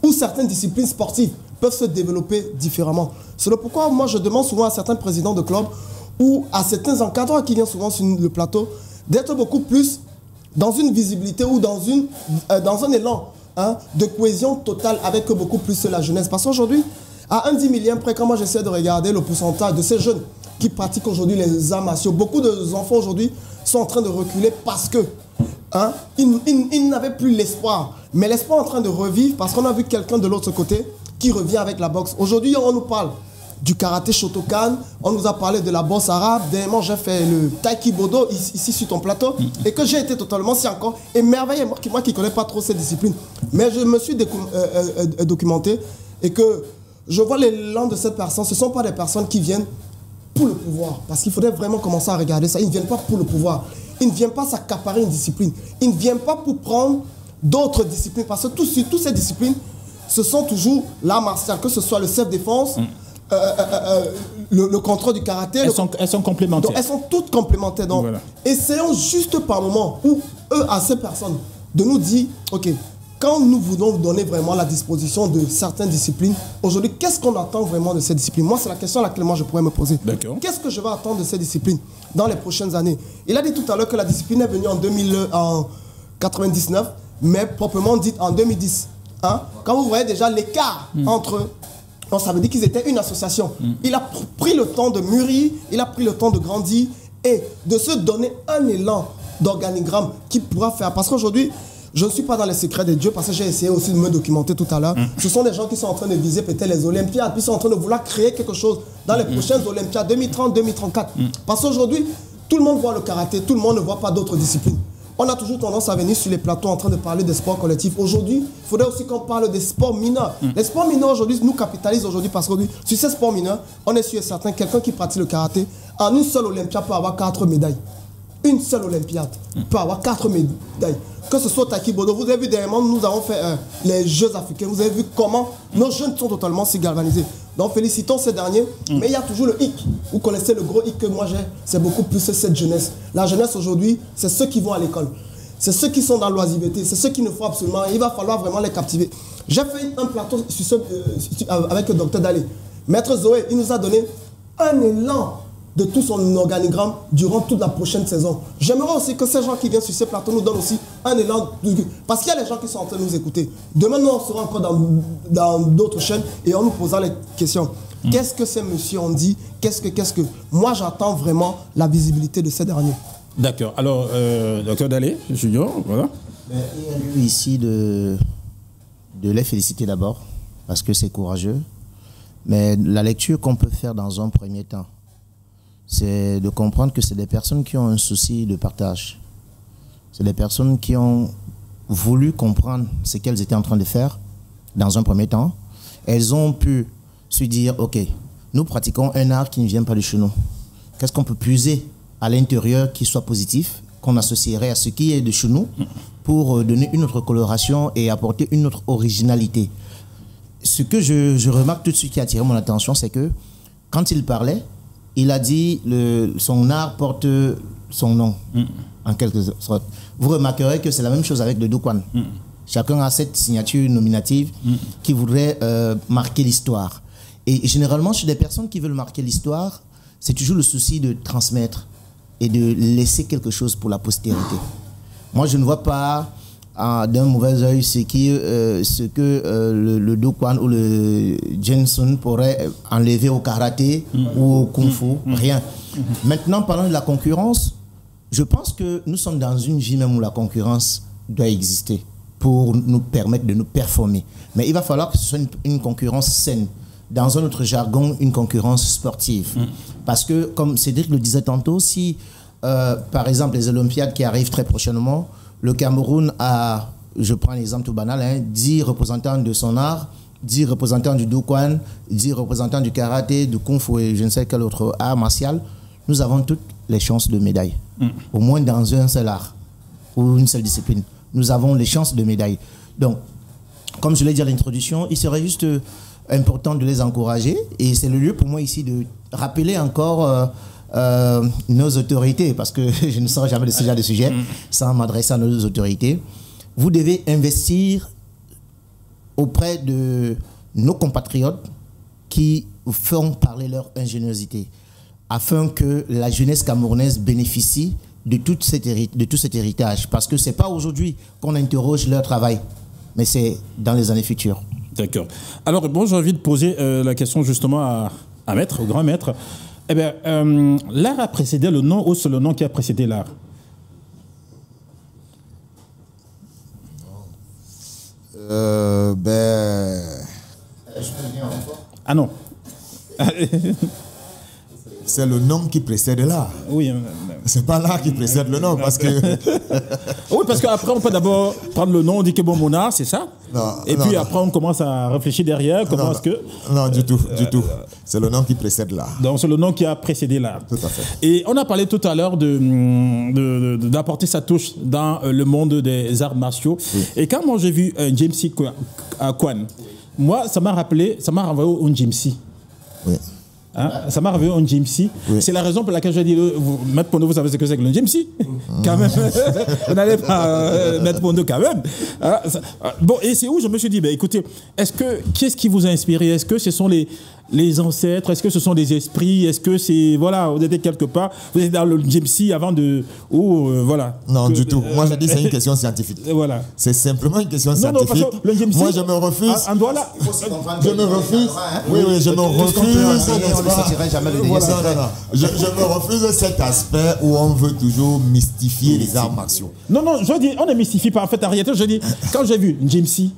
ou certaines disciplines sportives peuvent se développer différemment. C'est pourquoi moi je demande souvent à certains présidents de clubs ou à certains encadreurs qui viennent souvent sur le plateau d'être beaucoup plus dans une visibilité ou dans un élan de cohésion totale avec beaucoup plus la jeunesse. Parce qu'aujourd'hui, à un 10 millième près, quand moi j'essaie de regarder le pourcentage de ces jeunes qui pratiquent aujourd'hui les arts martiaux, beaucoup d'enfants aujourd'hui sont en train de reculer parce que ils n'avaient plus l'espoir. Mais l'espoir est en train de revivre parce qu'on a vu quelqu'un de l'autre côté qui revient avec la boxe. Aujourd'hui, on nous parle du karaté Shotokan, on nous a parlé de la boxe arabe. Dernièrement, j'ai fait le Taekwondo ici sur ton plateau et que j'ai été totalement, si encore, émerveillé. Moi qui ne connais pas trop cette discipline. Mais je me suis documenté et que je vois l'élan de cette personne. Ce ne sont pas des personnes qui viennent pour le pouvoir. Parce qu'il faudrait vraiment commencer à regarder ça. Ils ne viennent pas pour le pouvoir. Ils ne viennent pas s'accaparer une discipline. Ils ne viennent pas pour prendre d'autres disciplines. Parce que toutes ces disciplines, ce sont toujours l'art martial, que ce soit le self-défense, le contrôle du karaté. Elles sont complémentaires. Donc, elles sont toutes complémentaires. Donc, voilà. Essayons juste par moment, où eux, à ces personnes, de nous dire, ok, quand nous voulons donner vraiment la disposition de certaines disciplines, aujourd'hui, qu'est-ce qu'on attend vraiment de ces disciplines? Moi, c'est la question à laquelle moi je pourrais me poser. Qu'est-ce que je vais attendre de ces disciplines dans les prochaines années? Il a dit tout à l'heure que la discipline est venue en 1999, mais proprement dite en 2010. Hein? Quand vous voyez déjà l'écart entre... Donc, ça veut dire qu'ils étaient une association. Il a pris le temps de mûrir, il a pris le temps de grandir et de se donner un élan d'organigramme qui pourra faire. Parce qu'aujourd'hui, je ne suis pas dans les secrets de Dieu parce que j'ai essayé aussi de me documenter tout à l'heure. Ce sont des gens qui sont en train de viser peut-être les Olympiades, puis sont en train de vouloir créer quelque chose dans les prochaines Olympiades 2030, 2034. Parce qu'aujourd'hui, tout le monde voit le karaté, tout le monde ne voit pas d'autres disciplines. On a toujours tendance à venir sur les plateaux en train de parler des sports collectifs. Aujourd'hui, il faudrait aussi qu'on parle des sports mineurs. Les sports mineurs aujourd'hui nous capitalisent aujourd'hui parce que sur ces sports mineurs, on est sûr et certain, quelqu'un qui pratique le karaté, en une seule Olympiade peut avoir 4 médailles. Une seule Olympiade peut avoir 4 médailles. Que ce soit Taekwondo, vous avez vu dernièrement, nous avons fait les Jeux africains. Vous avez vu comment nos jeunes sont totalement si galvanisés. Donc félicitons ces derniers. Mais il y a toujours le hic. Vous connaissez le gros hic que moi j'ai, c'est beaucoup plus cette jeunesse. La jeunesse aujourd'hui, c'est ceux qui vont à l'école. C'est ceux qui sont dans l'oisiveté. C'est ceux qui ne font absolument. Il va falloir vraiment les captiver. J'ai fait un plateau avec le docteur Dalé. Maître Zoé, il nous a donné un élan de tout son organigramme durant toute la prochaine saison. J'aimerais aussi que ces gens qui viennent sur ces plateaux nous donnent aussi un élan. Parce qu'il y a des gens qui sont en train de nous écouter. Demain, nous, on sera encore dans d'autres chaînes et on nous posera les questions. Qu'est-ce que ces messieurs ont dit? Qu'est-ce que... Moi, j'attends vraiment la visibilité de ces derniers. D'accord. Alors, docteur Dalé, Junior, voilà. Il y a lieu ici de les féliciter d'abord, parce que c'est courageux. Mais la lecture qu'on peut faire dans un premier temps, c'est de comprendre que c'est des personnes qui ont un souci de partage. C'est des personnes qui ont voulu comprendre ce qu'elles étaient en train de faire dans un premier temps. Elles ont pu se dire, ok, nous pratiquons un art qui ne vient pas de chez nous. Qu'est-ce qu'on peut puiser à l'intérieur qui soit positif, qu'on associerait à ce qui est de chez nous pour donner une autre coloration et apporter une autre originalité. Ce que je remarque tout de suite qui a attiré mon attention, c'est que quand il parlait, il a dit son art porte son nom, en quelque sorte. Vous remarquerez que c'est la même chose avec le Dokwan. Chacun a cette signature nominative qui voudrait marquer l'histoire. Et généralement, chez des personnes qui veulent marquer l'histoire, c'est toujours le souci de transmettre et de laisser quelque chose pour la postérité. Moi, je ne vois pas d'un mauvais œil ce que le Dokwan ou le Jensen pourrait enlever au karaté ou au kung fu, rien. Maintenant, parlant de la concurrence, je pense que nous sommes dans une vie même où la concurrence doit exister pour nous permettre de nous performer. Mais il va falloir que ce soit une concurrence saine. Dans un autre jargon, une concurrence sportive. Parce que, comme Cédric le disait tantôt, si, par exemple, les Olympiades qui arrivent très prochainement, le Cameroun a, je prends l'exemple tout banal, 10 représentants de son art, 10 représentants du Dokwan, 10 représentants du karaté, du kung fu et je ne sais quel autre art martial, nous avons toutes les chances de médaille. Au moins dans un seul art ou une seule discipline. Nous avons les chances de médaille. Donc, comme je l'ai dit à l'introduction, il serait juste important de les encourager et c'est le lieu pour moi ici de rappeler encore nos autorités, parce que je ne sors jamais de ce genre de sujet sans m'adresser à nos autorités. Vous devez investir auprès de nos compatriotes qui font parler leur ingéniosité afin que la jeunesse camerounaise bénéficie de tout cet héritage, parce que c'est pas aujourd'hui qu'on interroge leur travail, mais c'est dans les années futures. D'accord. Alors, bon, j'ai envie de poser la question justement à Maître, au grand Maître. Eh bien, l'art a précédé le nom ou c'est le nom qui a précédé l'art? Je peux Ah non. c'est le nom qui précède l'art. Oui. C'est pas l'art qui précède le nom, parce que... Oui, parce qu'après, on peut d'abord prendre le nom, on dit que bon, mon art, c'est ça. Non, et puis après, on commence à réfléchir derrière, comment est-ce que... Non, du tout. C'est le nom qui précède l'art. Donc, c'est le nom qui a précédé l'art. Tout à fait. Et on a parlé tout à l'heure d'apporter sa touche dans le monde des arts martiaux. Oui. Et quand moi, j'ai vu James C. Kwan, moi, ça m'a renvoyé au Jimsy. Oui. Hein? Ça m'a renvoyé au Jimsy. Oui. C'est la raison pour laquelle je dis, Maître Pondo, vous savez ce que c'est que le Jimsy? Quand même. Vous n'allez pas Maître Pondo quand même. Bon, et c'est où je me suis dit, écoutez, qu'est-ce qui vous a inspiré? Est-ce que ce sont les ancêtres? Est-ce que ce sont des esprits? Est-ce que c'est, voilà, vous êtes quelque part, vous êtes dans le Jimsy avant de... voilà. Non, du tout. Moi, je dis c'est une question scientifique. Voilà. C'est simplement une question scientifique. Non, parce que le Jimsy, moi, je me refuse. Je me refuse. Oui, je me refuse. Je me refuse cet aspect où on veut toujours mystifier les arts martiaux. Non, je dis, on ne mystifie pas. En fait, en réalité, je dis, quand j'ai vu Jimsy,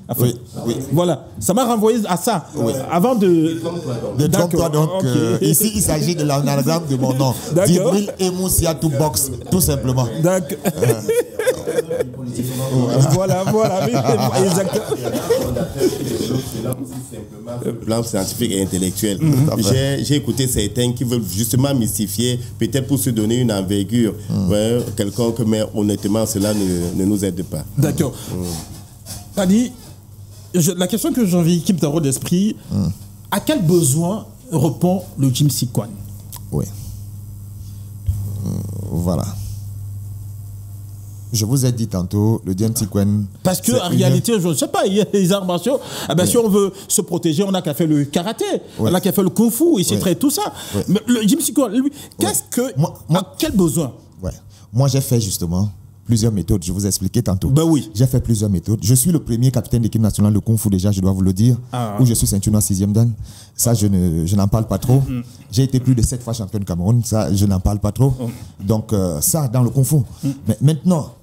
voilà, ça m'a renvoyé à ça. Oui. Avant de... Trompe-toi donc. Okay. Ici, il s'agit de l'anagramme de mon nom. Djibril Emoussiatou Box, tout simplement. D'accord. Voilà, exactement. Plan scientifique et intellectuel. J'ai écouté certains qui veulent justement mystifier, peut-être pour se donner une envergure quelconque, mais honnêtement, cela ne nous aide pas. D'accord. Tadi, la question que j'ai envie qui me tarot d'esprit, à quel besoin répond le Jimsy Kwan? Oui. Voilà. Je vous ai dit tantôt, le Jimsy Kwan... Parce qu'en réalité, je ne sais pas, il y a les arts martiaux. Si on veut se protéger, on n'a qu'à faire le karaté, on n'a qu'à faire le kung-fu, et c'est tout ça. Mais le Jimsy Kwan, lui, qu'est-ce que... à quel besoin? Moi, j'ai fait justement plusieurs méthodes. Je vous ai expliqué tantôt. Oui. J'ai fait plusieurs méthodes. Je suis le premier capitaine d'équipe nationale de Kung Fu déjà, je dois vous le dire, où je suis ceinture noire 6e dan. Ça, je n'en parle pas trop. J'ai été plus de 7 fois champion de Cameroun. Ça, je n'en parle pas trop. Donc, ça, dans le Kung Fu. Mais maintenant,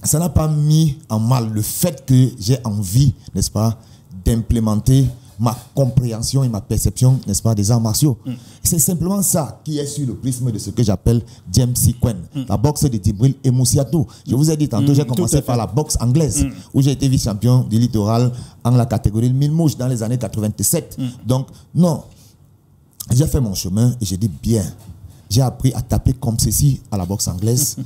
ça n'a pas mis en mal le fait que j'ai envie, n'est-ce pas, d'implémenter ma compréhension et ma perception, n'est-ce pas, des arts martiaux. C'est simplement ça qui est sur le prisme de ce que j'appelle Jimsy Kwan, la boxe de Djibril Emoussiatou. Je vous ai dit tantôt, j'ai commencé par la boxe anglaise, où j'ai été vice-champion du littoral en la catégorie 1000 mouches dans les années 87. Donc, non, j'ai fait mon chemin et j'ai dit bien, j'ai appris à taper comme ceci à la boxe anglaise.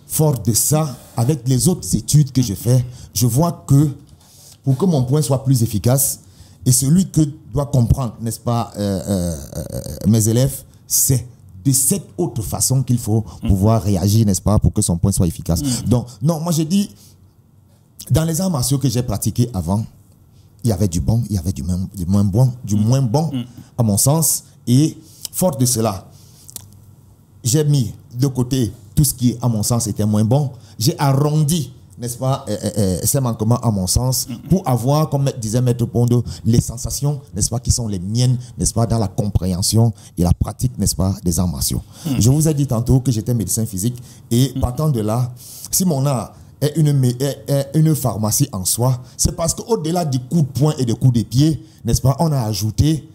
Fort de ça, avec les autres études que je fais, je vois que pour que mon point soit plus efficace, et celui que doit comprendre, n'est-ce pas, mes élèves, c'est de cette autre façon qu'il faut pouvoir réagir, n'est-ce pas, pour que son point soit efficace. Donc, non, moi je dis, dans les arts martiaux que j'ai pratiqués avant, il y avait du bon, il y avait du moins bon, à mon sens. Et fort de cela, j'ai mis de côté tout ce qui, à mon sens, était moins bon. J'ai arrondi, n'est-ce pas, ces manquements à mon sens, pour avoir, comme disait Maître Pondo, les sensations, n'est-ce pas, qui sont les miennes, n'est-ce pas, dans la compréhension et la pratique, n'est-ce pas, des arts martiaux. Je vous ai dit tantôt que j'étais médecin physique et partant de là, si mon art est une pharmacie en soi, c'est parce qu'au-delà du coup de poing et de coup de pied, n'est-ce pas, on a ajouté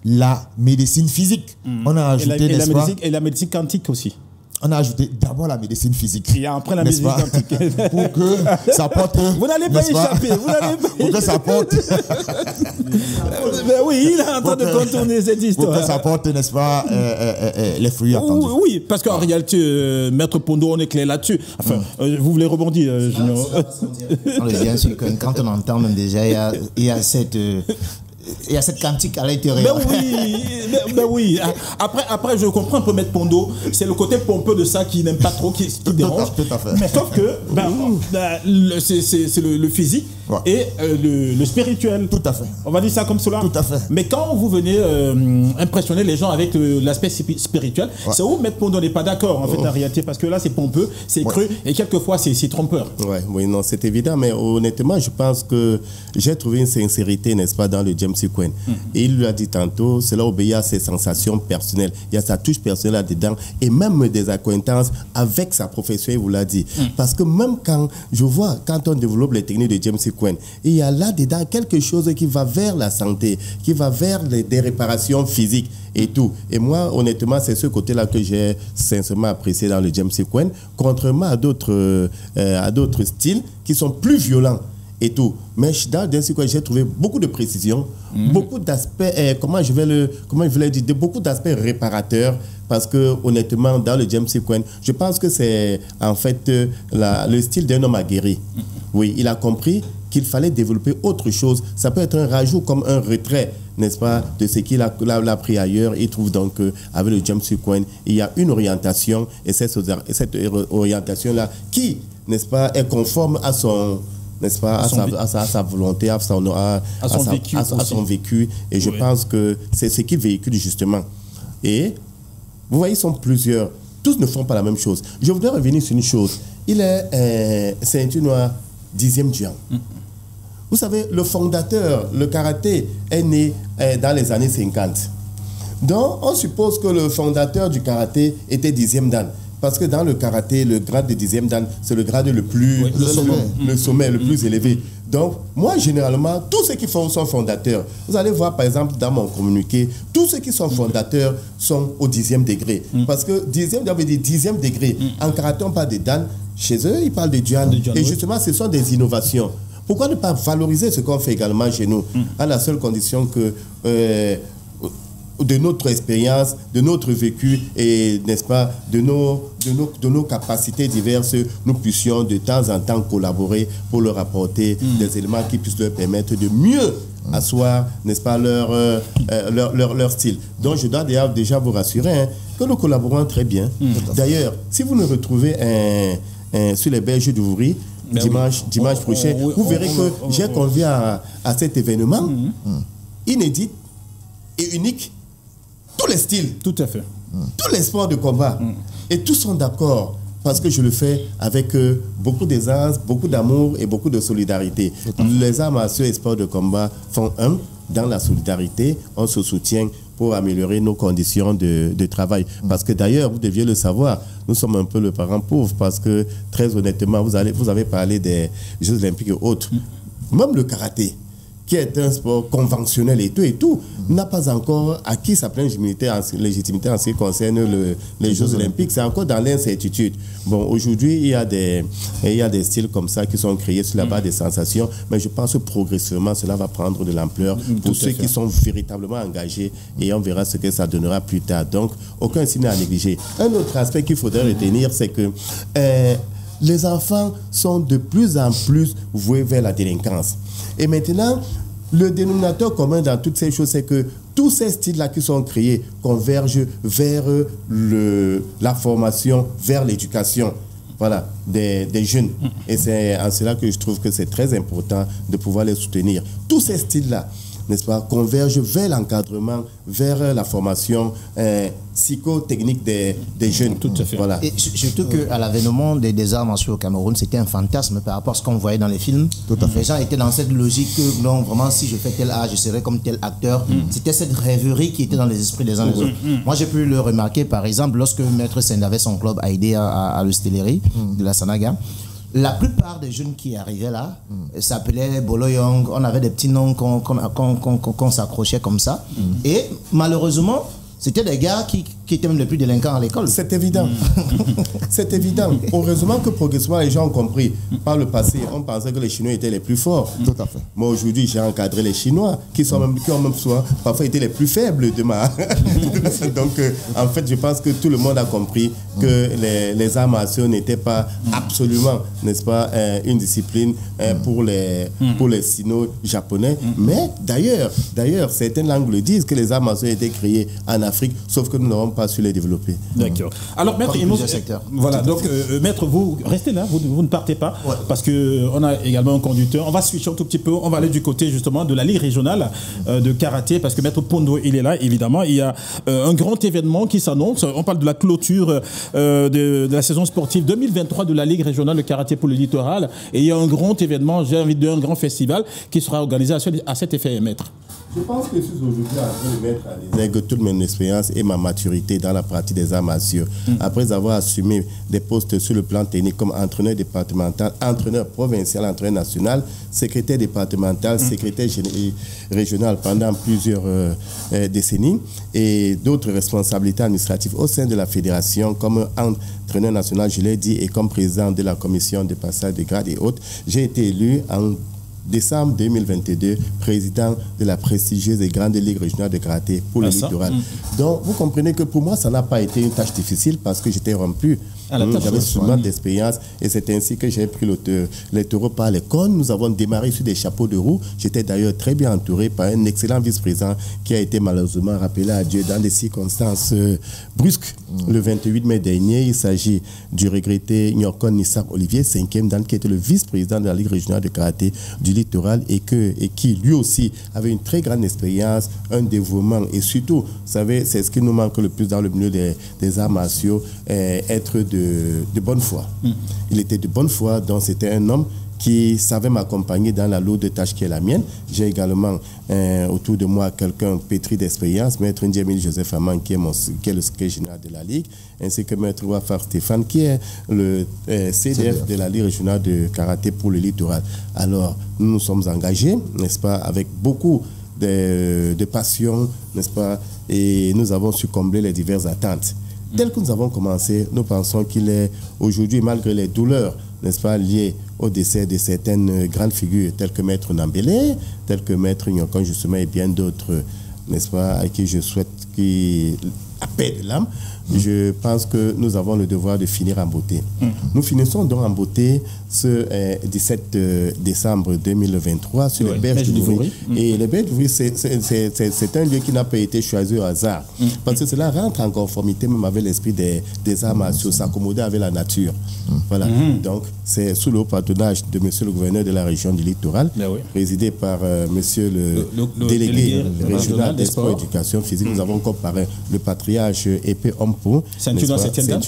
la médecine physique. On a ajouté, n'est-ce pas, et la médecine quantique aussi. On a ajouté d'abord la médecine physique. Et après la médecine quantique. Pour que ça porte... Vous n'allez pas échapper. Pour que ça porte... Mais oui, il est en train de contourner cette histoire. Pour que ça porte, n'est-ce pas, les fruits attendus. Oui, parce qu'en réalité, Maître Pondo, on est clair là-dessus. Enfin, vous voulez rebondir, Junior? On est bien sûr que quand on entend même déjà, il y a cette... Il y a cette quantique à l'intérieur. Ben oui. Après, je comprends un peu Maître Pondo. C'est le côté pompeux de ça qui n'aime pas trop, qui dérange. Tout à fait. Mais sauf que c'est le physique et le spirituel. Tout à fait. On va dire ça comme cela. Tout à fait. Mais quand vous venez impressionner les gens avec l'aspect spirituel, c'est où Maître Pondo n'est pas d'accord en fait en réalité, parce que là c'est pompeux, c'est cru et quelquefois c'est trompeur. Oui, non, c'est évident, mais honnêtement, je pense que j'ai trouvé une sincérité, n'est-ce pas, dans le Jimsy Kwan. Et il lui a dit tantôt, cela obéit à ses sensations personnelles. Il y a sa touche personnelle là-dedans et même des acquaintances avec sa profession, il vous l'a dit. Parce que même quand je vois, quand on développe les techniques de Jimsy Sequin. Il y a là-dedans quelque chose qui va vers la santé, qui va vers des réparations physiques et tout. Et moi, honnêtement, c'est ce côté-là que j'ai sincèrement apprécié dans le James Sequin, contrairement à d'autres styles qui sont plus violents et tout. Mais dans James Sequin, j'ai trouvé beaucoup de précision, beaucoup d'aspects, comment je vais dire, beaucoup d'aspects réparateurs, parce que honnêtement, dans le James Sequin, je pense que c'est en fait le style d'un homme aguerri. Oui, il a compris qu'il fallait développer autre chose. Ça peut être un rajout comme un retrait, n'est-ce pas, de ce qu'il a pris ailleurs. Il trouve donc qu'avec le James Sequin, il y a une orientation, et cette orientation-là qui, n'est-ce pas, est conforme à son, n'est-ce pas, à sa volonté, à son vécu. Et je pense que c'est ce qu'il véhicule justement. Et vous voyez, ils sont plusieurs. Tous ne font pas la même chose. Je voudrais revenir sur une chose. Il est ceinture noire 10e Jiang. Vous savez, le fondateur, le karaté, est né dans les années 50. Donc, on suppose que le fondateur du karaté était 10e dan. Parce que dans le karaté, le grade de 10e dan, c'est le grade le plus... le sommet le plus élevé. Donc, moi, généralement, tous ceux qui sont fondateurs, vous allez voir, par exemple, dans mon communiqué, tous ceux qui sont fondateurs sont au 10e degré. Parce que 10e degré, en karaté, on parle de dan. Chez eux, ils parlent de Jian. Et justement, ce sont des innovations. Pourquoi ne pas valoriser ce qu'on fait également chez nous, à la seule condition que de notre expérience, de notre vécu et, n'est-ce pas, de nos capacités diverses, nous puissions de temps en temps collaborer pour leur apporter des éléments qui puissent leur permettre de mieux asseoir, n'est-ce pas, leur style. Donc, je dois déjà vous rassurer que nous collaborons très bien. D'ailleurs, si vous nous retrouvez sur les berges d'Ouvry, dimanche prochain, vous verrez que j'ai convié à cet événement inédit et unique, tous les styles, tout à fait, tous les sports de combat, et tous sont d'accord parce que je le fais avec beaucoup d'aisance, beaucoup d'amour et beaucoup de solidarité. Les arts martiaux et sports de combat font un dans la solidarité, on se soutient pour améliorer nos conditions de travail. Parce que d'ailleurs, vous deviez le savoir, nous sommes un peu le parent pauvre parce que, très honnêtement, vous avez parlé des Jeux Olympiques et autres. Même le karaté, qui est un sport conventionnel et tout, n'a pas encore acquis sa pleine légitimité en ce qui concerne les Jeux Olympiques. C'est encore dans l'incertitude. Bon, aujourd'hui, il y a des styles comme ça qui sont créés sur la base des sensations, mais je pense que progressivement, cela va prendre de l'ampleur pour ceux qui sont véritablement engagés et on verra ce que ça donnera plus tard. Donc, aucun signe à négliger. Un autre aspect qu'il faudrait retenir, c'est que les enfants sont de plus en plus voués vers la délinquance. Et maintenant, le dénominateur commun dans toutes ces choses, c'est que tous ces styles-là qui sont créés convergent vers la formation, vers l'éducation, voilà, des jeunes. Et c'est en cela que je trouve que c'est très important de pouvoir les soutenir. Tous ces styles-là, n'est-ce pas, convergent vers l'encadrement, vers la formation psychotechnique des jeunes. Tout à fait. Voilà. Et surtout qu'à l'avènement des arts martiaux au Cameroun, c'était un fantasme par rapport à ce qu'on voyait dans les films. Tout à fait. Les gens étaient dans cette logique que, non, vraiment, si je fais tel art, je serai comme tel acteur. C'était cette rêverie qui était dans les esprits des uns des autres. Moi, j'ai pu le remarquer, par exemple, lorsque Maître Send avait son club à aider à l'Hostellerie de la Sanaga. La plupart des jeunes qui arrivaient là s'appelaient Boloyong. On avait des petits noms qu'on s'accrochait comme ça. Et malheureusement, c'était des gars qui étaient même les plus délinquants à l'école. C'est évident. C'est évident. Heureusement que progressivement, les gens ont compris. Par le passé, on pensait que les Chinois étaient les plus forts. Tout à fait. Moi, aujourd'hui, j'ai encadré les Chinois qui ont même parfois été les plus faibles de ma... Donc, en fait, je pense que tout le monde a compris que les arts martiaux n'étaient pas absolument, n'est-ce pas, une discipline pour les sino-japonais. Mais d'ailleurs, certains langues le disent que les arts martiaux étaient créés en Afrique, sauf que nous n'avons pas su les développer. D'accord. Alors, Maître, voilà, donc, Maître, vous restez là, vous ne partez pas, parce qu'on a également un conducteur. On va switcher un tout petit peu, on va aller du côté justement de la Ligue régionale de karaté, parce que Maître Pondo, il est là, évidemment. Il y a un grand événement qui s'annonce. On parle de la clôture de la saison sportive 2023 de la Ligue régionale de karaté pour le littoral. Et il y a un grand événement, j'ai envie de dire un grand festival qui sera organisé à cet effet, Maître. Je pense que je suis aujourd'hui en train de mettre à l'exergue toute mon expérience et ma maturité dans la pratique des arts martiaux. Après avoir assumé des postes sur le plan technique comme entraîneur départemental, entraîneur provincial, entraîneur national, secrétaire départemental, secrétaire régional pendant plusieurs décennies et d'autres responsabilités administratives au sein de la fédération comme entraîneur national, je l'ai dit, et comme président de la commission de passage de grade et autres, j'ai été élu en décembre 2022, président de la prestigieuse et grande ligue régionale de karaté pour le littoral. Donc, vous comprenez que pour moi, ça n'a pas été une tâche difficile parce que j'étais rompu. J'avais souvent d'expérience et c'est ainsi que j'ai pris les taureaux par les cônes. Nous avons démarré sur des chapeaux de roue. J'étais d'ailleurs très bien entouré par un excellent vice-président qui a été malheureusement rappelé à Dieu dans des circonstances brusques. Le 28 mai dernier, il s'agit du regretté Nyokon Nissar Olivier, 5e dan, qui était le vice-président de la Ligue régionale de karaté du littoral et qui lui aussi avait une très grande expérience, un dévouement et surtout, vous savez, c'est ce qui nous manque le plus dans le milieu des arts martiaux, être de bonne foi. Il était de bonne foi, donc c'était un homme qui savait m'accompagner dans la lourde tâche qui est la mienne. J'ai également autour de moi quelqu'un pétri d'expérience, Maître Ndjemil Joseph Amman, qui est le secrétaire général de la Ligue, ainsi que Maître Wafar Stéphane, qui est le CDF de la Ligue régionale de karaté pour le littoral. Alors, nous nous sommes engagés, n'est-ce pas, avec beaucoup de passion, n'est-ce pas, et nous avons su combler les diverses attentes. Tel que nous avons commencé, nous pensons qu'il est aujourd'hui, malgré les douleurs, n'est-ce pas, liées au décès de certaines grandes figures, telles que Maître Nambélé, telles que Maître Nyokon justement et bien d'autres, n'est-ce pas, à qui je souhaite la paix de l'âme, je pense que nous avons le devoir de finir en beauté. Nous finissons donc en beauté ce 17 décembre 2023 sur les berges du Vouvry. Et les berges du Vouvry, c'est un lieu qui n'a pas été choisi au hasard. Parce que cela rentre en conformité même avec l'esprit des arts martiaux, s'accommoder avec la nature. Voilà. Donc, c'est sous le patronage de monsieur le gouverneur de la région du littoral, présidé par monsieur le délégué régional des sports et éducation physique. Nous avons comparé le patriarche épée Ompo, ceinture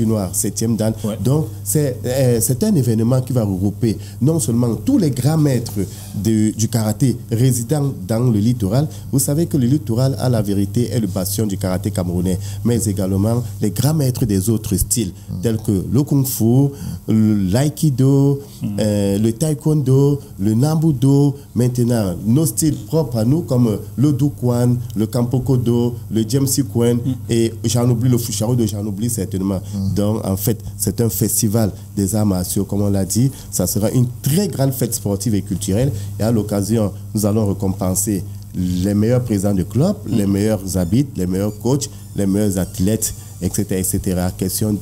noire, 7e dan. Donc, c'est un événement qui va regrouper non seulement tous les grands maîtres du karaté résidant dans le littoral. Vous savez que le littoral, à la vérité, est le bastion du karaté camerounais, mais également les grands maîtres des autres styles, tels que le kung-fu, l'aïkido, le taekwondo, le nambudo. Maintenant, nos styles propres à nous, comme le dukwan, le kampokodo, le jemsikwen, et j'en oublie le fusharo de j'en oublie certainement. Donc, en fait, c'est un festival des arts martiaux, comme on l'a dit. Ça sera une très grande fête sportive et culturelle. Et à l'occasion, nous allons récompenser les meilleurs présidents de club, les meilleurs arbitres, les meilleurs coachs, les meilleurs athlètes, etc., etc. Question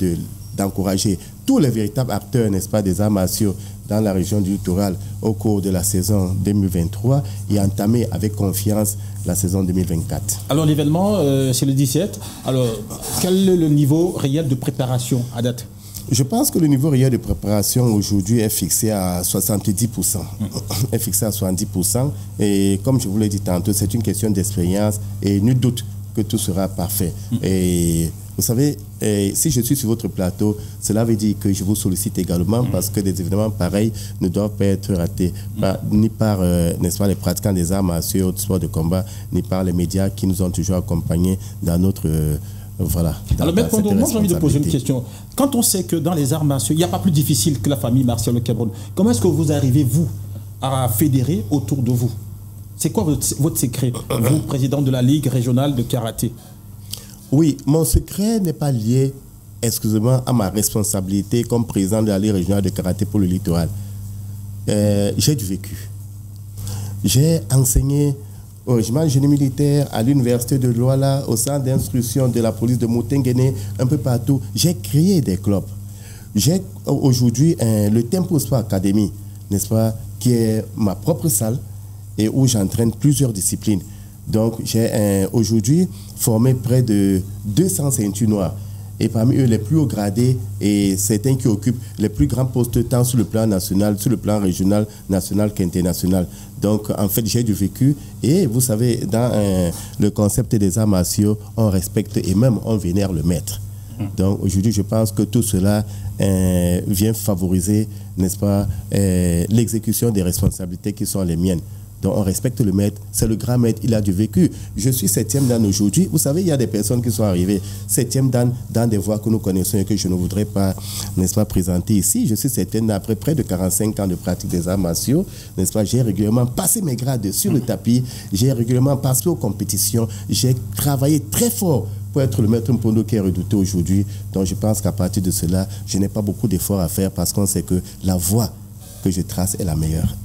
d'encourager tous les véritables acteurs, n'est-ce pas, des arts martiaux dans la région du littoral au cours de la saison 2023 et entamer avec confiance la saison 2024. Alors l'événement, c'est le 17. Alors, quel est le niveau réel de préparation à date? Je pense que le niveau réel de préparation aujourd'hui est fixé à 70%. Est fixé à 70%. Et comme je vous l'ai dit tantôt, c'est une question d'expérience et nul doute que tout sera parfait. Et vous savez, si je suis sur votre plateau, cela veut dire que je vous sollicite également parce que des événements pareils ne doivent pas être ratés ni par, n'est-ce pas, les pratiquants des arts martiaux et autres sports de combat, ni par les médias qui nous ont toujours accompagnés dans notre... voilà. Alors, Maître Ndour, moi j'ai envie de poser une question. Quand on sait que dans les arts martiaux, il n'y a pas plus difficile que la famille martiale au Cameroun, comment est-ce que vous arrivez, vous, à fédérer autour de vous? C'est quoi votre secret, vous, président de la Ligue régionale de karaté? Oui, mon secret n'est pas lié exclusivement à ma responsabilité comme président de la Ligue régionale de karaté pour le littoral. J'ai du vécu. J'ai enseigné au régiment génie militaire, à l'université de Douala, au centre d'instruction de la police de Moutenguene, un peu partout. J'ai créé des clubs. J'ai aujourd'hui le Tempo Sport Academy, n'est-ce pas, qui est ma propre salle et où j'entraîne plusieurs disciplines. Donc, j'ai aujourd'hui formé près de 200 ceintures noires. Et parmi eux, les plus hauts gradés et certains qui occupent les plus grands postes tant sur le plan national, sur le plan régional, national qu'international. Donc, en fait, j'ai du vécu. Et vous savez, dans le concept des arts martiaux, on respecte et même on vénère le maître. Donc, aujourd'hui, je pense que tout cela vient favoriser, n'est-ce pas, l'exécution des responsabilités qui sont les miennes. Donc on respecte le maître, c'est le grand maître, il a du vécu. Je suis 7e dan aujourd'hui. Vous savez, il y a des personnes qui sont arrivées 7e dan dans des voies que nous connaissons et que je ne voudrais pas, n'est-ce pas, présenter ici. Je suis 7e dan après près de 45 ans de pratique des arts martiaux, n'est-ce pas. J'ai régulièrement passé mes grades sur le tapis, j'ai régulièrement passé aux compétitions, j'ai travaillé très fort pour être le maître Mpondo qui est redouté aujourd'hui. Donc je pense qu'à partir de cela, je n'ai pas beaucoup d'efforts à faire parce qu'on sait que la voie que je trace est la meilleure.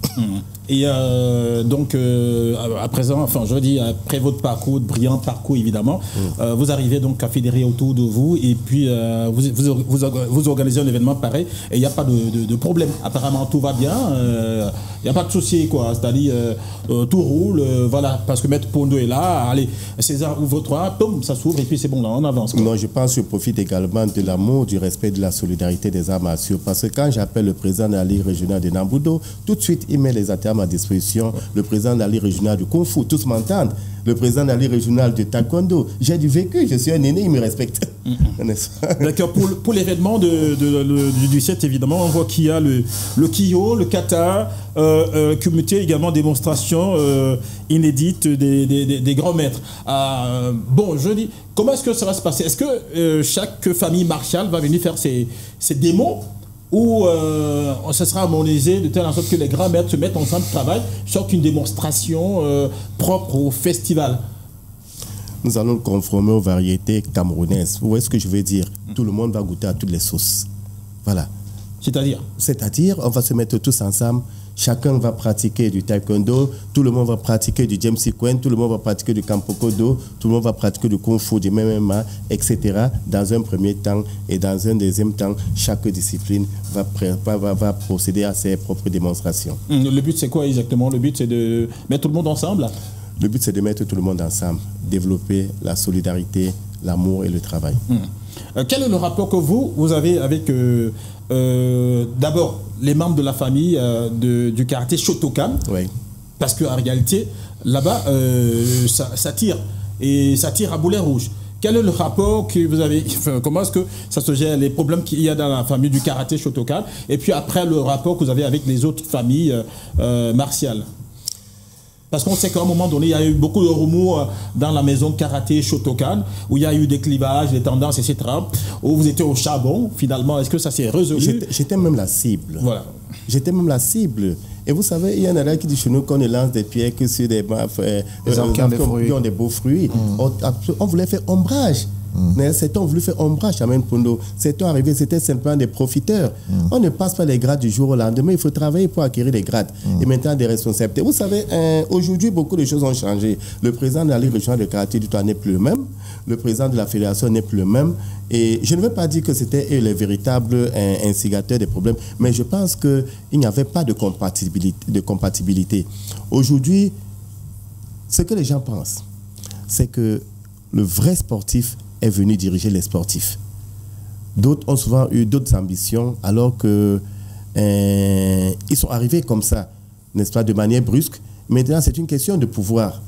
Et donc, à présent, enfin, je dis, après votre parcours, brillant parcours évidemment, vous arrivez donc à fédérer autour de vous et puis vous organisez un événement pareil et il n'y a pas de problème. Apparemment, tout va bien, il n'y a pas de souci, quoi. C'est-à-dire, tout roule, voilà, parce que Maître Mpondo est là, allez, César ouvre-toi, boum, ça s'ouvre et puis c'est bon, là, on avance, quoi. Non, je pense que je profite également de l'amour, du respect, de la solidarité des arts martiaux parce que quand j'appelle le président de la Ligue régionale de Nambudo, tout de suite, il met les attermes à disposition. Le président de la Ligue régionale du Kung Fu, tous m'entendent. Le président de la Ligue régionale de Taekwondo, j'ai du vécu, je suis un aîné, il me respecte. D'accord, pour l'événement du 7, évidemment, on voit qu'il y a le Kyo, le kata, comité également démonstration inédite des grands maîtres. Bon, je dis, comment est-ce que ça va se passer? Est-ce que chaque famille martiale va venir faire ses démos ou ce sera harmonisé de telle sorte que les grands maîtres se mettent ensemble, travaillent, sortent une démonstration propre au festival? Nous allons le conformer aux variétés camerounaises. Vous voyez ce que je veux dire? Tout le monde va goûter à toutes les sauces. Voilà. C'est-à-dire? C'est-à-dire, on va se mettre tous ensemble. Chacun va pratiquer du taekwondo, tout le monde va pratiquer du James Sikwen, tout le monde va pratiquer du Kampokodo, tout le monde va pratiquer du Kung Fu, du MMA, etc. dans un premier temps. Et dans un deuxième temps, chaque discipline va procéder à ses propres démonstrations. Le but, c'est quoi exactement? Le but, c'est de mettre tout le monde ensemble? Le but, c'est de mettre tout le monde ensemble, développer la solidarité, l'amour et le travail. Quel est le rapport que vous avez avec, d'abord, les membres de la famille du karaté Shotokan? Oui. Parce qu'en réalité, là-bas, ça tire. Et ça tire à boulet rouge. Quel est le rapport que vous avez, comment est-ce que ça se gère, les problèmes qu'il y a dans la famille du karaté Shotokan? Et puis après, le rapport que vous avez avec les autres familles martiales? Parce qu'on sait qu'à un moment donné, il y a eu beaucoup de remous dans la maison de karaté Shotokan, où il y a eu des clivages, des tendances, etc. Où vous étiez au charbon, finalement. Est-ce que ça s'est résolu? J'étais même la cible. Voilà. J'étais même la cible. Et vous savez, il y en a là qui disent chez nous qu'on ne lance des pierres que sur des qui ont des beaux fruits. On voulait faire ombrage. Certains ont voulu faire ombrage à Mpondo. Certains arrivés, c'était simplement des profiteurs. On ne passe pas les grades du jour au lendemain. Il faut travailler pour acquérir des grades. Et maintenant, des responsabilités. Vous savez, aujourd'hui, beaucoup de choses ont changé. Le président de la Ligue régionale de karaté du Toit n'est plus le même. Le président de la fédération n'est plus le même. Et je ne veux pas dire que c'était eux les véritables instigateurs des problèmes, mais je pense qu'il n'y avait pas de compatibilité. Aujourd'hui, ce que les gens pensent, c'est que le vrai sportif est venu diriger les sportifs. D'autres ont souvent eu d'autres ambitions, alors que ils sont arrivés comme ça, n'est-ce pas, de manière brusque. Maintenant, c'est une question de pouvoir.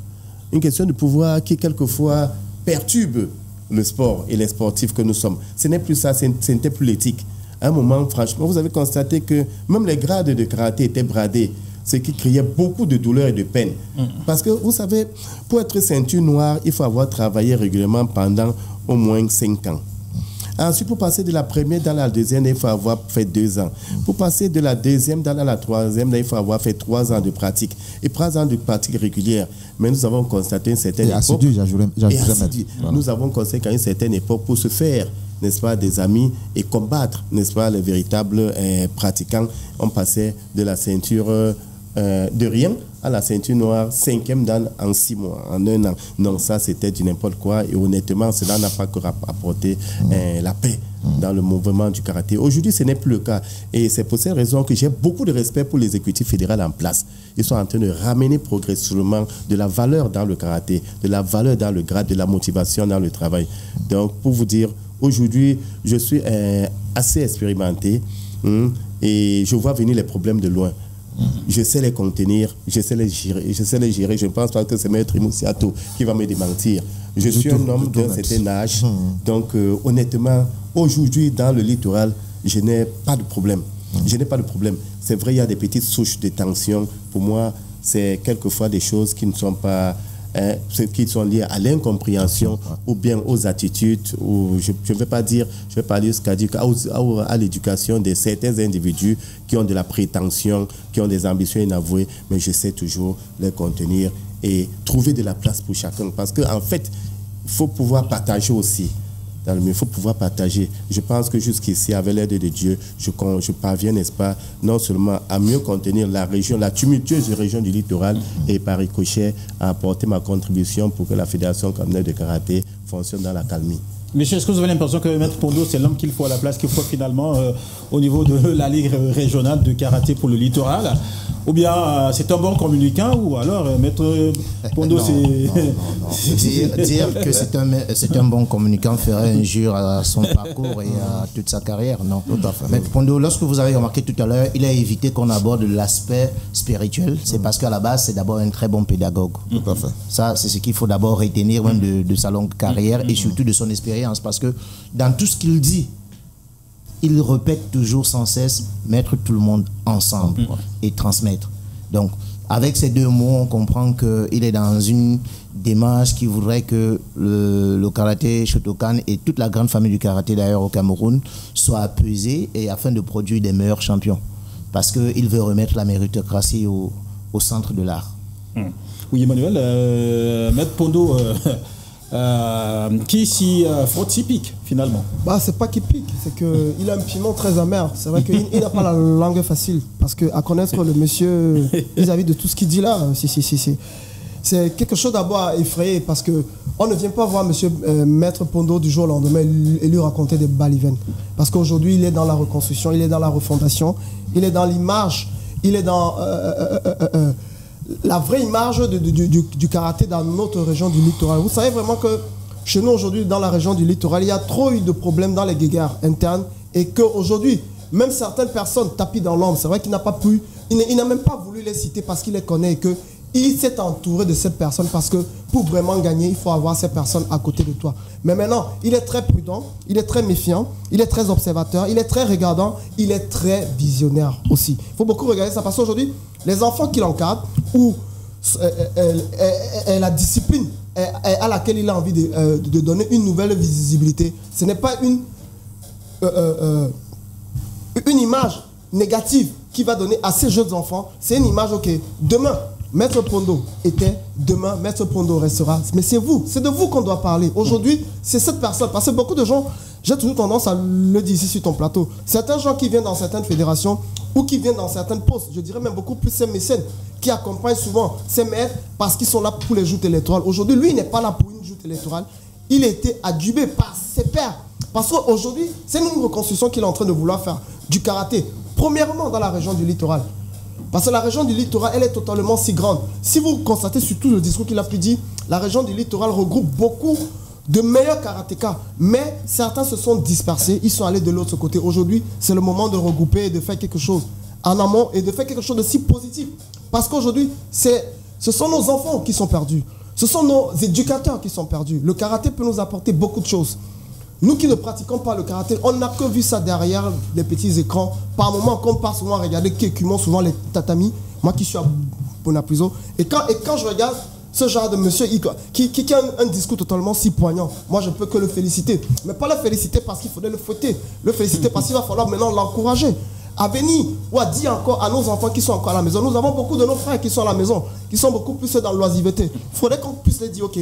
Une question de pouvoir qui, quelquefois, perturbe le sport et les sportifs que nous sommes. Ce n'est plus ça, ce n'était plus l'éthique. À un moment, franchement, vous avez constaté que même les grades de karaté étaient bradés, ce qui créait beaucoup de douleur et de peine. Parce que, vous savez, pour être ceinture noire, il faut avoir travaillé régulièrement pendant au moins 5 ans. Ensuite, pour passer de la première dans la deuxième, il faut avoir fait 2 ans. Pour passer de la deuxième dans la troisième, il faut avoir fait 3 ans de pratique. Et 3 ans de pratique régulière. Mais nous avons constaté une certaine époque... Nous avons constaté qu'à une certaine époque, pour se faire, n'est-ce pas, des amis et combattre, n'est-ce pas, les véritables pratiquants, on passait de la ceinture de rien à la ceinture noire, 5e dan en 6 mois, en 1 an. Non, ça c'était du n'importe quoi et honnêtement, cela n'a pas que apporté la paix dans le mouvement du karaté. Aujourd'hui, ce n'est plus le cas et c'est pour cette raison que j'ai beaucoup de respect pour l'exécutif fédéral en place. Ils sont en train de ramener progressivement de la valeur dans le karaté, de la valeur dans le grade, de la motivation dans le travail. Donc, pour vous dire, aujourd'hui, je suis assez expérimenté et je vois venir les problèmes de loin. Je sais les contenir, je sais les gérer. Je ne pense pas que c'est Maître Moussiato qui va me démentir. Je suis un homme d'un certain âge. Donc, honnêtement, aujourd'hui, dans le littoral, je n'ai pas de problème. Je n'ai pas de problème. C'est vrai, il y a des petites souches de tension. Pour moi, c'est quelquefois des choses qui ne sont pas... qui sont liées à l'incompréhension ou bien aux attitudes, ou je ne vais pas dire jusqu'à dire à l'éducation de certains individus qui ont de la prétention, qui ont des ambitions inavouées, mais je sais toujours les contenir et trouver de la place pour chacun. Parce qu'en fait, il faut pouvoir partager aussi. Il faut pouvoir partager. Je pense que jusqu'ici, avec l'aide de Dieu, je parviens, n'est-ce pas, non seulement à mieux contenir la région, la tumultueuse région du littoral, et par ricochet à apporter ma contribution pour que la Fédération camerounaise de karaté fonctionne dans la calmie. Monsieur, est-ce que vous avez l'impression que Maître Pondo, c'est l'homme qu'il faut à la place qu'il faut finalement au niveau de la Ligue régionale de karaté pour le littoral? Ou bien c'est un bon communicant, ou alors Maître Pondo, c'est... Dire que c'est un bon communicant ferait injure à son parcours et à toute sa carrière, non. Tout à fait. Maître Pondo, lorsque vous avez remarqué tout à l'heure, il a évité qu'on aborde l'aspect spirituel. C'est parce qu'à la base, c'est d'abord un très bon pédagogue. Tout à fait. Ça, c'est ce qu'il faut d'abord retenir même de sa longue carrière et surtout de son expérience. Parce que dans tout ce qu'il dit, il répète toujours sans cesse mettre tout le monde ensemble et transmettre. Donc, avec ces deux mots, on comprend qu'il est dans une démarche qui voudrait que le karaté Shotokan et toute la grande famille du karaté d'ailleurs au Cameroun soient apaisés et afin de produire des meilleurs champions. Parce qu'il veut remettre la méritocratie au centre de l'art. Oui, Emmanuel, Maître Pondo... qui s'y frotte s'y pique finalement? C'est pas qu'il pique, c'est qu'il a un piment très amer. C'est vrai qu'il n'a pas la langue facile. Parce qu'à connaître le monsieur vis-à-vis de tout ce qu'il dit là, c'est quelque chose d'abord à effrayer. Parce qu'on ne vient pas voir monsieur Maître Pondo du jour au lendemain et lui raconter des balivernes. Parce qu'aujourd'hui, il est dans la reconstruction, il est dans la refondation, il est dans l'image, il est dans... la vraie image du karaté dans notre région du littoral. Vous savez vraiment que chez nous aujourd'hui, dans la région du littoral, il y a trop eu de problèmes dans les guéguerres internes et qu'aujourd'hui, même certaines personnes tapis dans l'ombre, c'est vrai qu'il n'a pas pu, il n'a même pas voulu les citer parce qu'il les connaît et qu'il s'est entouré de cette personne parce que pour vraiment gagner, il faut avoir ces personnes à côté de toi. Mais maintenant, il est très prudent, il est très méfiant, il est très observateur, il est très regardant, il est très visionnaire aussi. Il faut beaucoup regarder ça parce qu'aujourd'hui, les enfants qu'il encadre ou la discipline à laquelle il a envie de donner une nouvelle visibilité, ce n'est pas une image négative qu'il va donner à ces jeunes enfants. C'est une image, ok, demain, Maître Pondo était, demain, Maître Pondo restera. Mais c'est vous, c'est de vous qu'on doit parler. Aujourd'hui, c'est cette personne. Parce que beaucoup de gens, j'ai toujours tendance à le dire ici sur ton plateau, certains gens qui viennent dans certaines fédérations ou qui viennent dans certaines postes, je dirais même beaucoup plus ces mécènes qui accompagnent souvent ces maîtres parce qu'ils sont là pour les joutes électorales. Aujourd'hui, lui, il n'est pas là pour une joute électorale. Il a été adjubé par ses pairs. Parce qu'aujourd'hui, c'est une reconstruction qu'il est en train de vouloir faire du karaté. Premièrement, dans la région du littoral. Parce que la région du littoral, elle est totalement si grande. Si vous constatez sur tout le discours qu'il a pu dire, la région du littoral regroupe beaucoup de meilleurs karatékas. Mais certains se sont dispersés, ils sont allés de l'autre côté. Aujourd'hui, c'est le moment de regrouper et de faire quelque chose en amont et de faire quelque chose de si positif. Parce qu'aujourd'hui, ce sont nos enfants qui sont perdus. Ce sont nos éducateurs qui sont perdus. Le karaté peut nous apporter beaucoup de choses. Nous qui ne pratiquons pas le karaté, on n'a que vu ça derrière les petits écrans. Par moments, qu'on passe souvent à regarder Kekumo, souvent les tatamis. Moi qui suis à Bonapuiso. Et quand je regarde ce genre de monsieur qui a un discours totalement si poignant, moi je ne peux que le féliciter. Mais pas le féliciter parce qu'il faudrait le fouetter. Le féliciter parce qu'il va falloir maintenant l'encourager. À venir ou à dire encore à nos enfants qui sont encore à la maison. Nous avons beaucoup de nos frères qui sont à la maison, qui sont beaucoup plus dans l'oisiveté. Il faudrait qu'on puisse les dire, ok,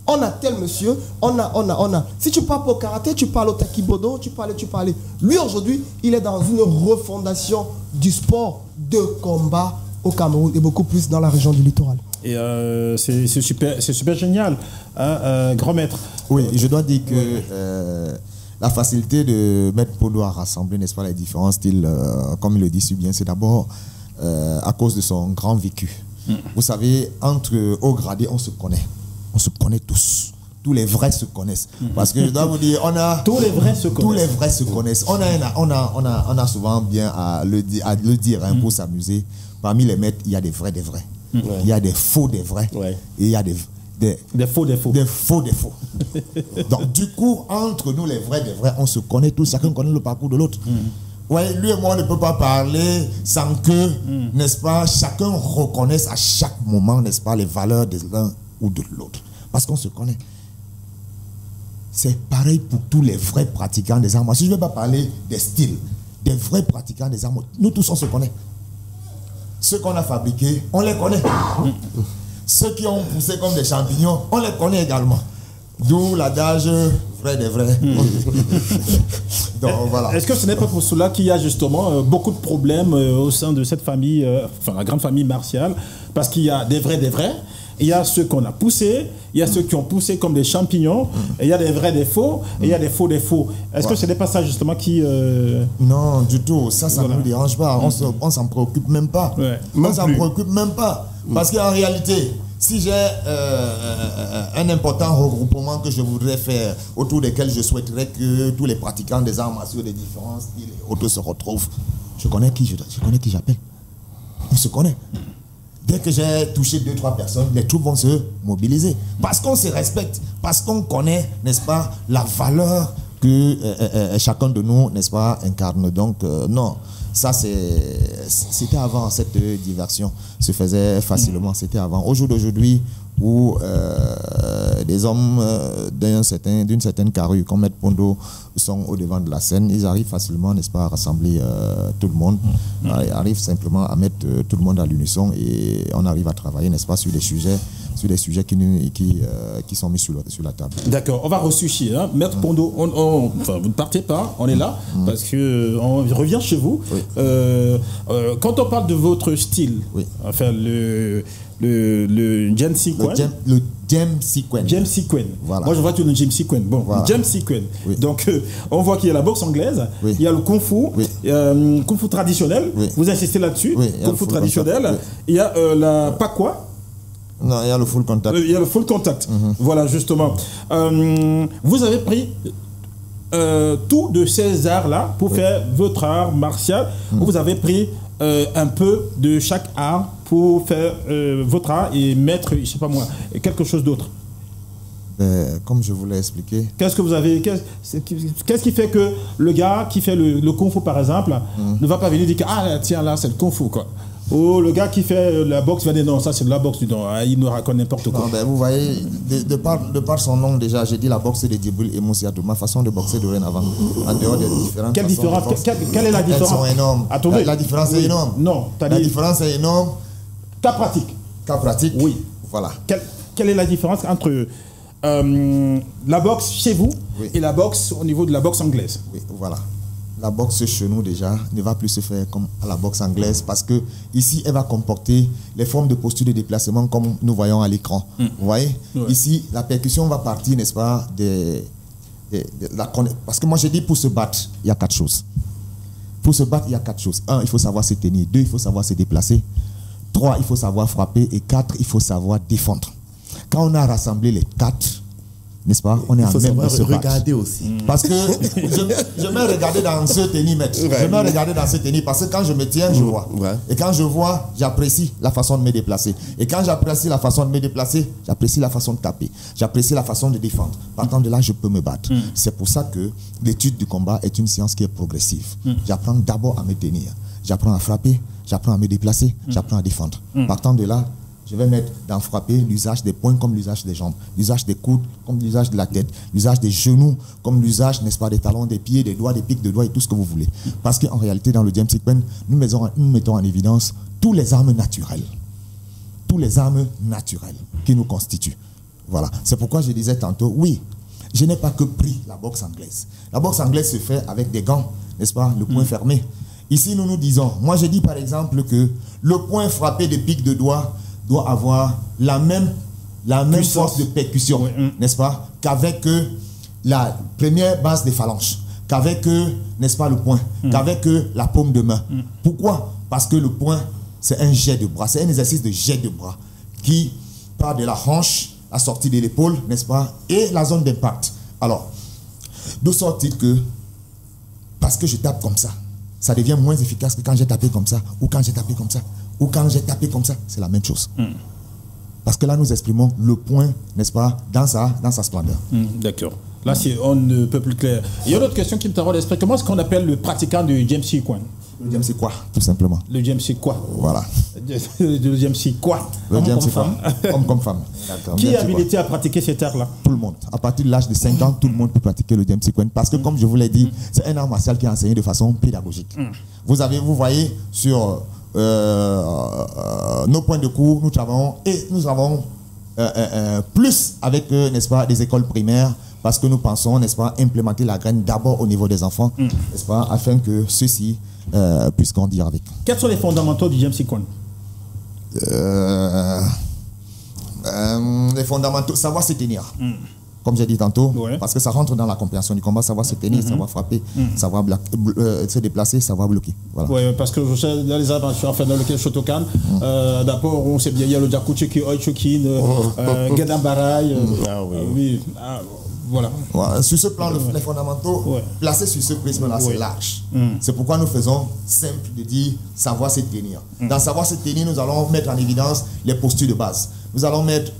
on a tel monsieur, on a. Si tu parles au karaté, tu parles au taekwondo, tu parles. Lui aujourd'hui, il est dans une refondation du sport de combat au Cameroun et beaucoup plus dans la région du littoral. Et c'est super génial, hein, grand maître. Oui, je dois dire que la facilité de Maître Pondo à rassembler, n'est-ce pas, les différents styles, comme il le dit si bien, c'est d'abord à cause de son grand vécu. Vous savez, entre hauts gradés, on se connaît. On se connaît tous. Tous les vrais se connaissent. Parce que je dois vous dire, tous les vrais se connaissent. Tous les vrais se connaissent. On a souvent bien à le dire hein, pour s'amuser. Parmi les maîtres, il y a des vrais des vrais. Il y a des faux des vrais. Et il y a des faux des faux. Des faux des faux. Donc du coup, entre nous les vrais des vrais, on se connaît tous. Chacun connaît le parcours de l'autre. Ouais, lui et moi, on ne peut pas parler sans que, n'est-ce pas, chacun reconnaisse à chaque moment, n'est-ce pas, les valeurs de l'un ou de l'autre. Parce qu'on se connaît. C'est pareil pour tous les vrais pratiquants des arts martiaux. Je ne vais pas parler des styles, des vrais pratiquants des arts martiaux. Nous tous, on se connaît. Ceux qu'on a fabriqués, on les connaît. Ceux qui ont poussé comme des champignons, on les connaît également. D'où l'adage vrai des vrais. Donc, voilà. Est-ce que ce n'est pas pour cela qu'il y a justement beaucoup de problèmes au sein de cette famille, enfin la grande famille martiale, parce qu'il y a des vrais, il y a ceux qu'on a poussés, il y a ceux qui ont poussé comme des champignons, et il y a des vrais, des faux, et il y a des faux, des faux. Est-ce que ce n'est pas ça justement qui... Non, du tout. Ça ne nous dérange pas. On s'en préoccupe même pas. Ouais. On s'en préoccupe même pas. Parce qu'en réalité, si j'ai un important regroupement que je voudrais faire, autour desquels je souhaiterais que tous les pratiquants des arts martiaux des différents styles et autres se retrouvent, je connais qui j'appelle. On se connaît. Dès que j'ai touché 2-3 personnes, les troupes vont se mobiliser. Parce qu'on se respecte, parce qu'on connaît, n'est-ce pas, la valeur que chacun de nous, n'est-ce pas, incarne. Donc, non, ça c'était avant, cette diversion se faisait facilement, c'était avant. Au jour d'aujourd'hui, où des hommes d'une certaine carrure, comme Maître Pondo, sont au devant de la scène, ils arrivent facilement, n'est-ce pas, à rassembler tout le monde. Ils arrivent simplement à mettre tout le monde à l'unisson et on arrive à travailler, n'est-ce pas, sur des sujets qui sont mis sur la table. D'accord, on va ressusciter. Hein. Maître Pondo, enfin, vous ne partez pas, on est là, parce qu'on revient chez vous. Oui. Quand on parle de votre style, oui. Enfin, le James Sequin. Le James Sequin. James Sequin. Voilà. Moi, je vois tout le James Sequin. Bon, voilà. James Sequin. Oui. Donc, on voit qu'il y a la boxe anglaise, oui. il y a le Kung Fu, oui. Kung Fu traditionnel. Oui. Vous insistez là-dessus. Oui, Kung Fu traditionnel. Oui. Il y a la Pakwa. Non, il y a le full contact. Il y a le full contact. Voilà, justement. Vous avez pris tout de ces arts-là pour faire votre art martial. Vous avez pris un peu de chaque art pour faire votre art et mettre, je sais pas moi, quelque chose d'autre. Comme je vous l'ai expliqué. Qu'est-ce que vous avez, qu'est-ce qui fait que le gars qui fait le Kung Fu, par exemple, ne va pas venir dire que, ah tiens, là, c'est le Kung Fu, quoi. Ou le gars qui fait la boxe va dire non, ça c'est de la boxe, il nous raconte n'importe quoi. Non, vous voyez, de par son nom déjà, j'ai dit la boxe de Djibril et Moussiatou, ma façon de boxer dorénavant. En dehors des différentes quelle différence, quelle est la différence? Elles sont énormes. Attendez. La différence est énorme. Non, la différence est énorme. Cas pratique. Cas pratique. Oui. Voilà. Quelle est la différence entre la boxe chez vous et la boxe au niveau de la boxe anglaise? Oui, voilà. La boxe chez nous déjà ne va plus se faire comme à la boxe anglaise parce que ici elle va comporter les formes de posture de déplacement comme nous voyons à l'écran. Vous voyez, ici la percussion va partir, n'est-ce pas, parce que moi j'ai dit pour se battre il y a 4 choses. Pour se battre il y a 4 choses. 1, il faut savoir se tenir. 2, il faut savoir se déplacer. 3, il faut savoir frapper. Et 4, il faut savoir défendre. Quand on a rassemblé les 4, n'est-ce pas, on est en même de se regarder aussi. Parce que je me regarder dans ce tennis, maître. Je me regarder dans ce tennis parce que quand je me tiens, je vois. Et quand je vois, j'apprécie la façon de me déplacer. Et quand j'apprécie la façon de me déplacer, j'apprécie la façon de taper. J'apprécie la façon de défendre. Partant de là, je peux me battre. C'est pour ça que l'étude du combat est une science qui est progressive. J'apprends d'abord à me tenir. J'apprends à frapper. J'apprends à me déplacer. J'apprends à défendre. Partant de là, je vais mettre dans frapper l'usage des poings comme l'usage des jambes, l'usage des coudes comme l'usage de la tête, l'usage des genoux comme l'usage, n'est-ce pas, des talons, des pieds, des doigts, des pics de doigts et tout ce que vous voulez. Parce qu'en réalité, dans le James Sequin, nous mettons en évidence tous les armes naturelles. Tous les armes naturelles qui nous constituent. Voilà. C'est pourquoi je disais tantôt, oui, je n'ai pas que pris la boxe anglaise. La boxe anglaise se fait avec des gants, n'est-ce pas, le poing fermé. Ici, nous disons, moi je dis par exemple que le poing frappé de pics de doigts doit avoir la même force de percussion, n'est-ce pas, qu'avec la première base des phalanges, qu'avec, n'est-ce pas, le poing, qu'avec la paume de main. Pourquoi? Parce que le poing, c'est un jet de bras, c'est un exercice de jet de bras qui part de la hanche, la sortie de l'épaule, n'est-ce pas, et la zone d'impact. Alors, de sorte que, parce que je tape comme ça, ça devient moins efficace que quand j'ai tapé comme ça, ou quand j'ai tapé comme ça, ou quand j'ai tapé comme ça, c'est la même chose. Parce que là, nous exprimons le point, n'est-ce pas, dans sa splendeur. D'accord. Là, on ne peut plus clair. Il y a une autre question qui me taraude l'esprit. Comment est-ce qu'on appelle le pratiquant du Djemsi Kwan? Le Djemsi quoi, tout simplement. Le Djemsi quoi? Voilà. Le Djemsi quoi? Le Djemsi quoi? Homme comme femme. Qui est habilité à pratiquer cet art-là? Tout le monde. À partir de l'âge de 5 ans, tout le monde peut pratiquer le Djemsi Kwan. Parce que, comme je vous l'ai dit, c'est un art martial qui est enseigné de façon pédagogique. Vous voyez, sur nos points de cours, nous travaillons plus avec, n'est-ce pas, des écoles primaires, parce que nous pensons, n'est-ce pas, implémenter la graine d'abord au niveau des enfants, n'est-ce pas, afin que ceux-ci puissent grandir avec. Quels sont les fondamentaux du Djemsi Kwan? Les fondamentaux, savoir se tenir. Comme j'ai dit tantôt, parce que ça rentre dans la compréhension du combat, savoir se tenir, savoir frapper, savoir se déplacer, savoir bloquer. Voilà. Oui, parce que je sais, dans les aventures, enfin, dans le Shotokan, d'abord, on sait bien, il y a le Jakuchiki, Oichukin, Gedambarai. Oui. Voilà. Sur ce plan, les fondamentaux, placés sur ce prisme-là, c'est large. C'est pourquoi nous faisons simple de dire savoir se tenir. Dans savoir se tenir, nous allons mettre en évidence les postures de base. Nous allons mettre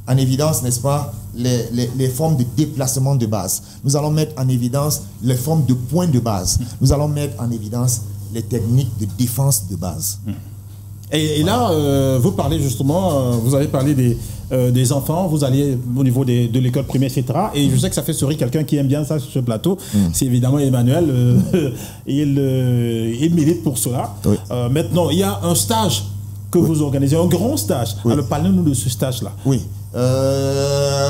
en évidence, n'est-ce pas, les formes de déplacement de base. Nous allons mettre en évidence les formes de points de base. Nous allons mettre en évidence les techniques de défense de base. Et là, vous parlez justement, vous avez parlé des enfants, vous allez au niveau de l'école primaire, etc. Et je sais que ça fait sourire quelqu'un qui aime bien ça sur ce plateau. C'est évidemment Emmanuel. Il milite pour cela. Oui. Maintenant, il y a un stage que vous organisez, un grand stage. Alors, parlez-nous de ce stage-là. Oui.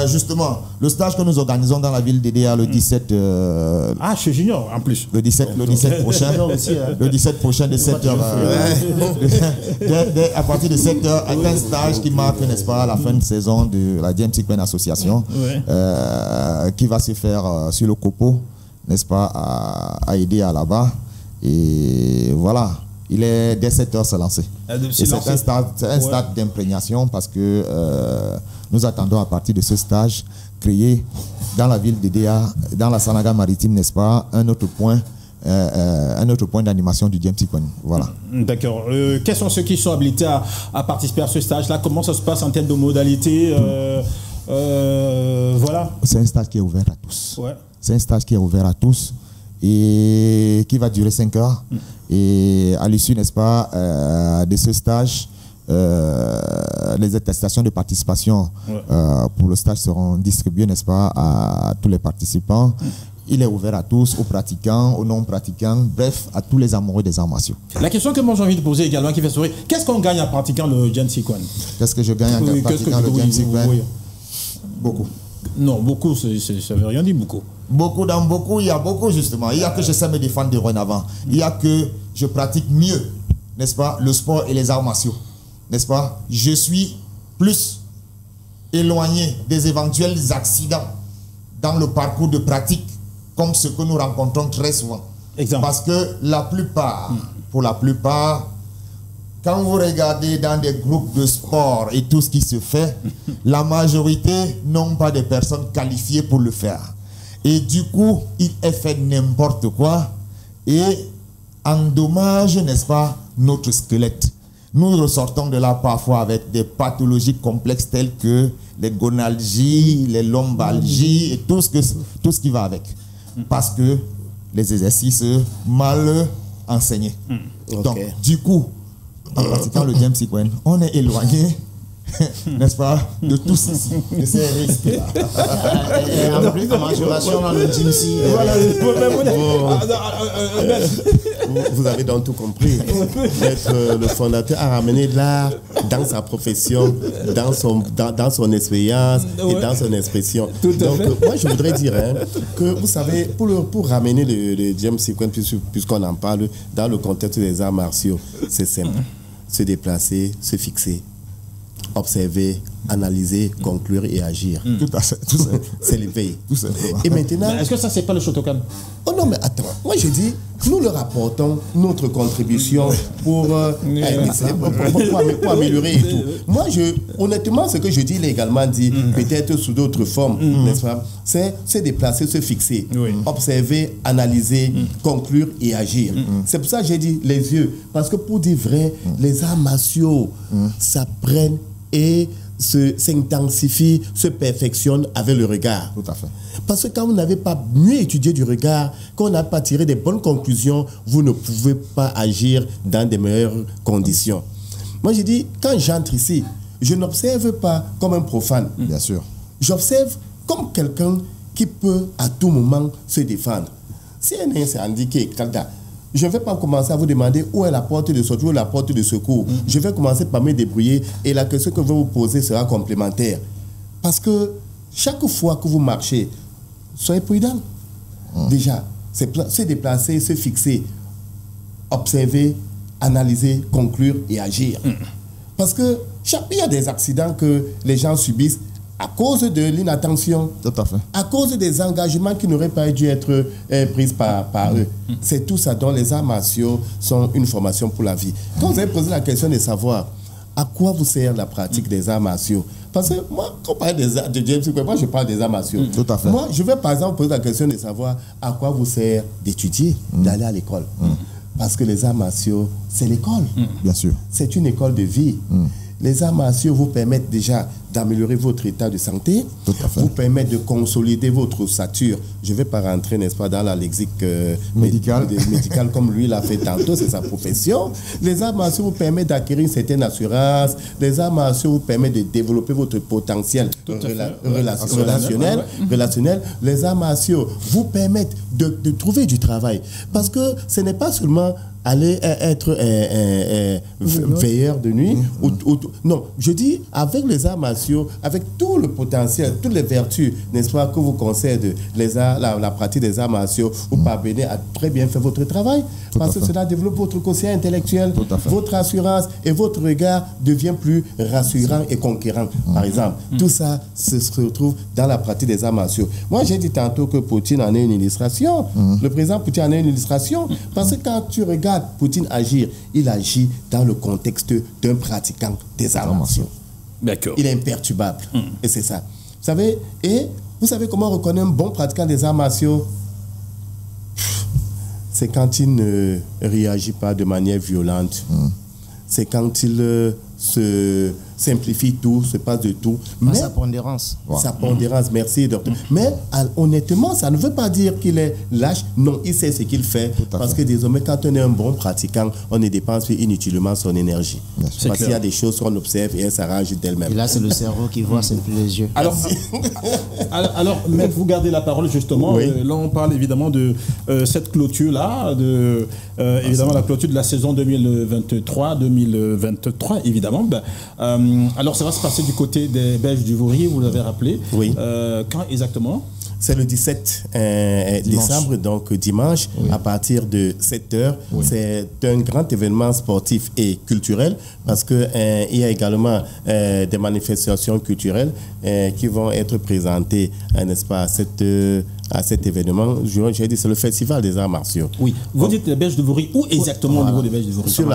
Justement, le stage que nous organisons dans la ville d'Edea le 17... chez Junior, en plus. Le 17 prochain. Le 17 prochain de 7h. À partir de 7h, avec un stage qui marque, n'est-ce pas, la fin de saison de la Djemsi Kwan Association, qui va se faire sur le Copo, n'est-ce pas, à Edea là-bas. Et voilà. Il est dès 7h se lancer. C'est un stade d'imprégnation parce que nous attendons à partir de ce stage créer dans la ville d'Edea, dans la Sanaga maritime, n'est-ce pas, un autre point d'animation du Djemsi Kwan. Voilà. D'accord. Quels sont ceux qui sont habilités à participer à ce stage-là? Comment ça se passe en termes de modalités? Voilà. C'est un stage qui est ouvert à tous. C'est un stage qui est ouvert à tous et qui va durer 5 heures. Et à l'issue, n'est-ce pas, de ce stage, les attestations de participation pour le stage seront distribuées, n'est-ce pas, à tous les participants. Il est ouvert à tous, aux pratiquants, aux non-pratiquants, bref, à tous les amoureux des arts martiaux. La question que moi j'ai envie de poser également, qui fait sourire, qu'est-ce qu'on gagne en pratiquant le Djemsi Kwan? Qu'est-ce que je gagne en pratiquant le Djemsi Kwan? Beaucoup. Non, beaucoup, ça ne veut rien dire, beaucoup. Beaucoup, dans beaucoup, il y a beaucoup justement. Il y a que je sais me défendre de renavant. Il y a que je pratique mieux, n'est-ce pas, le sport et les arts martiaux. N'est-ce pas? Je suis plus éloigné des éventuels accidents dans le parcours de pratique, comme ce que nous rencontrons très souvent. Exemple. Parce que la plupart, pour la plupart, quand vous regardez dans des groupes de sport et tout ce qui se fait, la majorité n'ont pas de personnes qualifiées pour le faire. Et du coup, il est fait n'importe quoi et endommage, n'est-ce pas, notre squelette. Nous ressortons de là parfois avec des pathologies complexes telles que les gonalgies, les lombalgies et tout ce qui va avec. Parce que les exercices mal enseignés. Donc, du coup, en pratiquant le Djemsi Kwan, on est éloigné, n'est-ce pas, de tous ceci, de ces risques-là. En plus, la majoration dans le Djemsi. Vous avez donc tout compris. Être le fondateur a ramené l'art dans sa profession, dans son expérience et dans son expression. Donc, moi, je voudrais dire que, vous savez, pour ramener le Djemsi Kwan, puisqu'on en parle, dans le contexte des arts martiaux, c'est simple. Se déplacer, se fixer, observer, analyser, conclure et agir. Tout à fait. C'est l'éveil. Et maintenant... Est-ce que ça, c'est pas le Shotokan? Oh non, mais attends. Moi, je dis, nous leur apportons notre contribution pour améliorer et tout. Moi, honnêtement, ce que je dis, il est également dit, peut-être sous d'autres formes, n'est-ce pas? C'est se déplacer, se fixer, observer, analyser, conclure et agir. C'est pour ça que j'ai dit les yeux. Parce que pour dire vrai, les arts martiaux s'apprennent et s'intensifie, se perfectionne avec le regard. Tout à fait. Parce que quand vous n'avez pas mieux étudié du regard, quand on n'a pas tiré des bonnes conclusions, vous ne pouvez pas agir dans des meilleures conditions. Moi, je dis, quand j'entre ici, je n'observe pas comme un profane. Bien sûr. J'observe comme quelqu'un qui peut à tout moment se défendre. Si un est indiqué, je ne vais pas commencer à vous demander où est la porte de sortie ou la porte de secours. Je vais commencer par me débrouiller et la question que je vais vous poser sera complémentaire. Parce que chaque fois que vous marchez, soyez prudent. Déjà, se déplacer, se fixer, observer, analyser, conclure et agir. Parce que il y a des accidents que les gens subissent à cause de l'inattention, à cause des engagements qui n'auraient pas dû être pris par eux. C'est tout ça dont les arts martiaux sont une formation pour la vie. Quand vous avez posé la question de savoir à quoi vous sert la pratique des arts martiaux, parce que moi, quand on parle de James, moi je parle des arts martiaux. Tout à fait. Moi, je vais par exemple poser la question de savoir à quoi vous sert d'étudier, d'aller à l'école. Parce que les arts martiaux, c'est l'école. Bien sûr. C'est une école de vie. Les arts martiaux vous permettent déjà d'améliorer votre état de santé, vous permettent de consolider votre ossature. Je ne vais pas rentrer, n'est-ce pas, dans la lexique médicale comme lui l'a fait tantôt, c'est sa profession. Les arts martiaux vous permettent d'acquérir une certaine assurance. Les arts martiaux vous permettent de développer votre potentiel relationnel. Les arts martiaux vous permettent de trouver du travail. Parce que ce n'est pas seulement aller être veilleur de nuit. Non, je dis avec les arts martiaux, avec tout le potentiel, toutes les vertus, n'est-ce pas, que vous concède la pratique des arts martiaux, vous parvenez à très bien faire votre travail. Parce que cela développe votre quotient intellectuel, votre assurance et votre regard devient plus rassurant et conquérant. Par exemple, tout ça se retrouve dans la pratique des arts martiaux. Moi, j'ai dit tantôt que Poutine en est une illustration. Le président Poutine en est une illustration. Parce que quand tu regardes Poutine agir, il agit dans le contexte d'un pratiquant des arts martiaux. D'accord. Il est imperturbable. Et c'est ça. Vous savez, et vous savez comment on reconnaît un bon pratiquant des arts martiaux? C'est quand il ne réagit pas de manière violente. C'est quand il se simplifie tout, se passe de tout. Mais sa pondérance. Sa pondérance, merci docteur. Mais honnêtement, ça ne veut pas dire qu'il est lâche. Non, il sait ce qu'il fait. Parce que désormais, quand on est un bon pratiquant, on ne dépense inutilement son énergie. Parce qu'il y a des choses qu'on observe et elles s'arrangent d'elles-mêmes. Et là, c'est le cerveau qui voit, c'est plus les yeux. Alors, maître, vous gardez la parole justement. Oui. Là, on parle évidemment de cette clôture-là, évidemment la clôture de la saison 2023, évidemment. Alors, ça va se passer du côté des Belges du Vaurier, vous l'avez rappelé. Oui. Quand exactement? C'est le 17 décembre, donc dimanche, à partir de 7h. C'est un grand événement sportif et culturel parce qu'il y a également des manifestations culturelles qui vont être présentées, n'est-ce pas, à cet événement. J'ai dit, c'est le Festival des Arts Martiaux. Oui. Vous dites les Belges de Vaurier, où exactement au niveau des Belges de Vaurier? Sur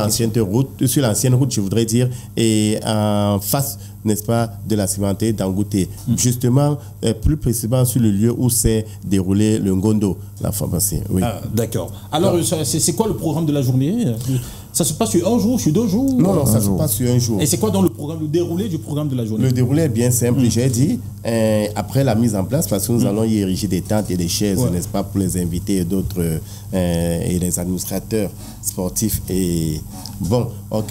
l'ancienne route, je voudrais dire, et en face, n'est-ce pas, de la cimenterie d'Angouté. Justement, plus précisément sur le lieu où s'est déroulé le Ngondo, la pharmacie. Oui. D'accord. Alors, c'est quoi le programme de la journée? Ça se passe sur un jour, sur 2 jours? Non, ça se passe sur un jour. Et c'est quoi dans le programme, le déroulé du programme de la journée? Le déroulé est bien simple. J'ai dit, après la mise en place, parce que nous allons y ériger des tentes et des chaises, n'est-ce pas, pour les invités et d'autres, et les administrateurs sportifs et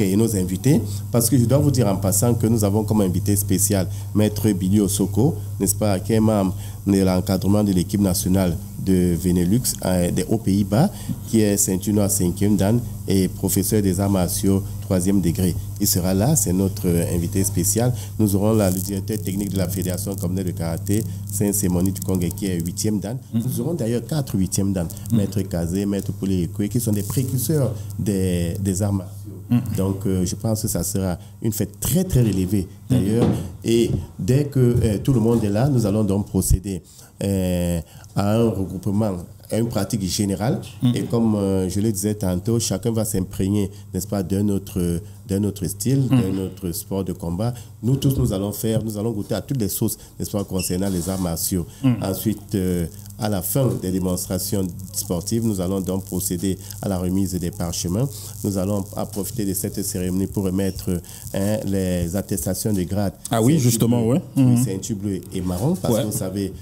et nos invités. Parce que je dois vous dire en passant que nous avons comme invité spécial Maître Billy Osoko, n'est-ce pas, qui est membre de l'encadrement de l'équipe nationale de Benelux des Hauts-Pays-Bas, qui est ceinture noire 5e dan et professeur des arts martiaux 3e degré. Il sera là, c'est notre invité spécial. Nous aurons là le directeur technique de la Fédération communautaire de karaté, Saint-Sémoni du Congo, qui est 8e dan. Nous aurons d'ailleurs 4 8e dan, Maître Kazé, Maître Poulé-Ekoué, qui sont des précurseurs des arts martiaux. Donc, je pense que ça sera une fête très, très relevée, d'ailleurs. Et dès que tout le monde est là, nous allons donc procéder à un regroupement, à une pratique générale. Et comme je le disais tantôt, chacun va s'imprégner, n'est-ce pas, d'un autre style, d'un autre sport de combat. Nous tous, nous allons goûter à toutes les sauces, n'est-ce pas, concernant les arts martiaux. Ensuite, à la fin des démonstrations sportives, nous allons donc procéder à la remise des parchemins. Nous allons profiter de cette cérémonie pour remettre les attestations de grade. Ah oui, justement, oui. Ceinture bleue et marron, parce que vous savez,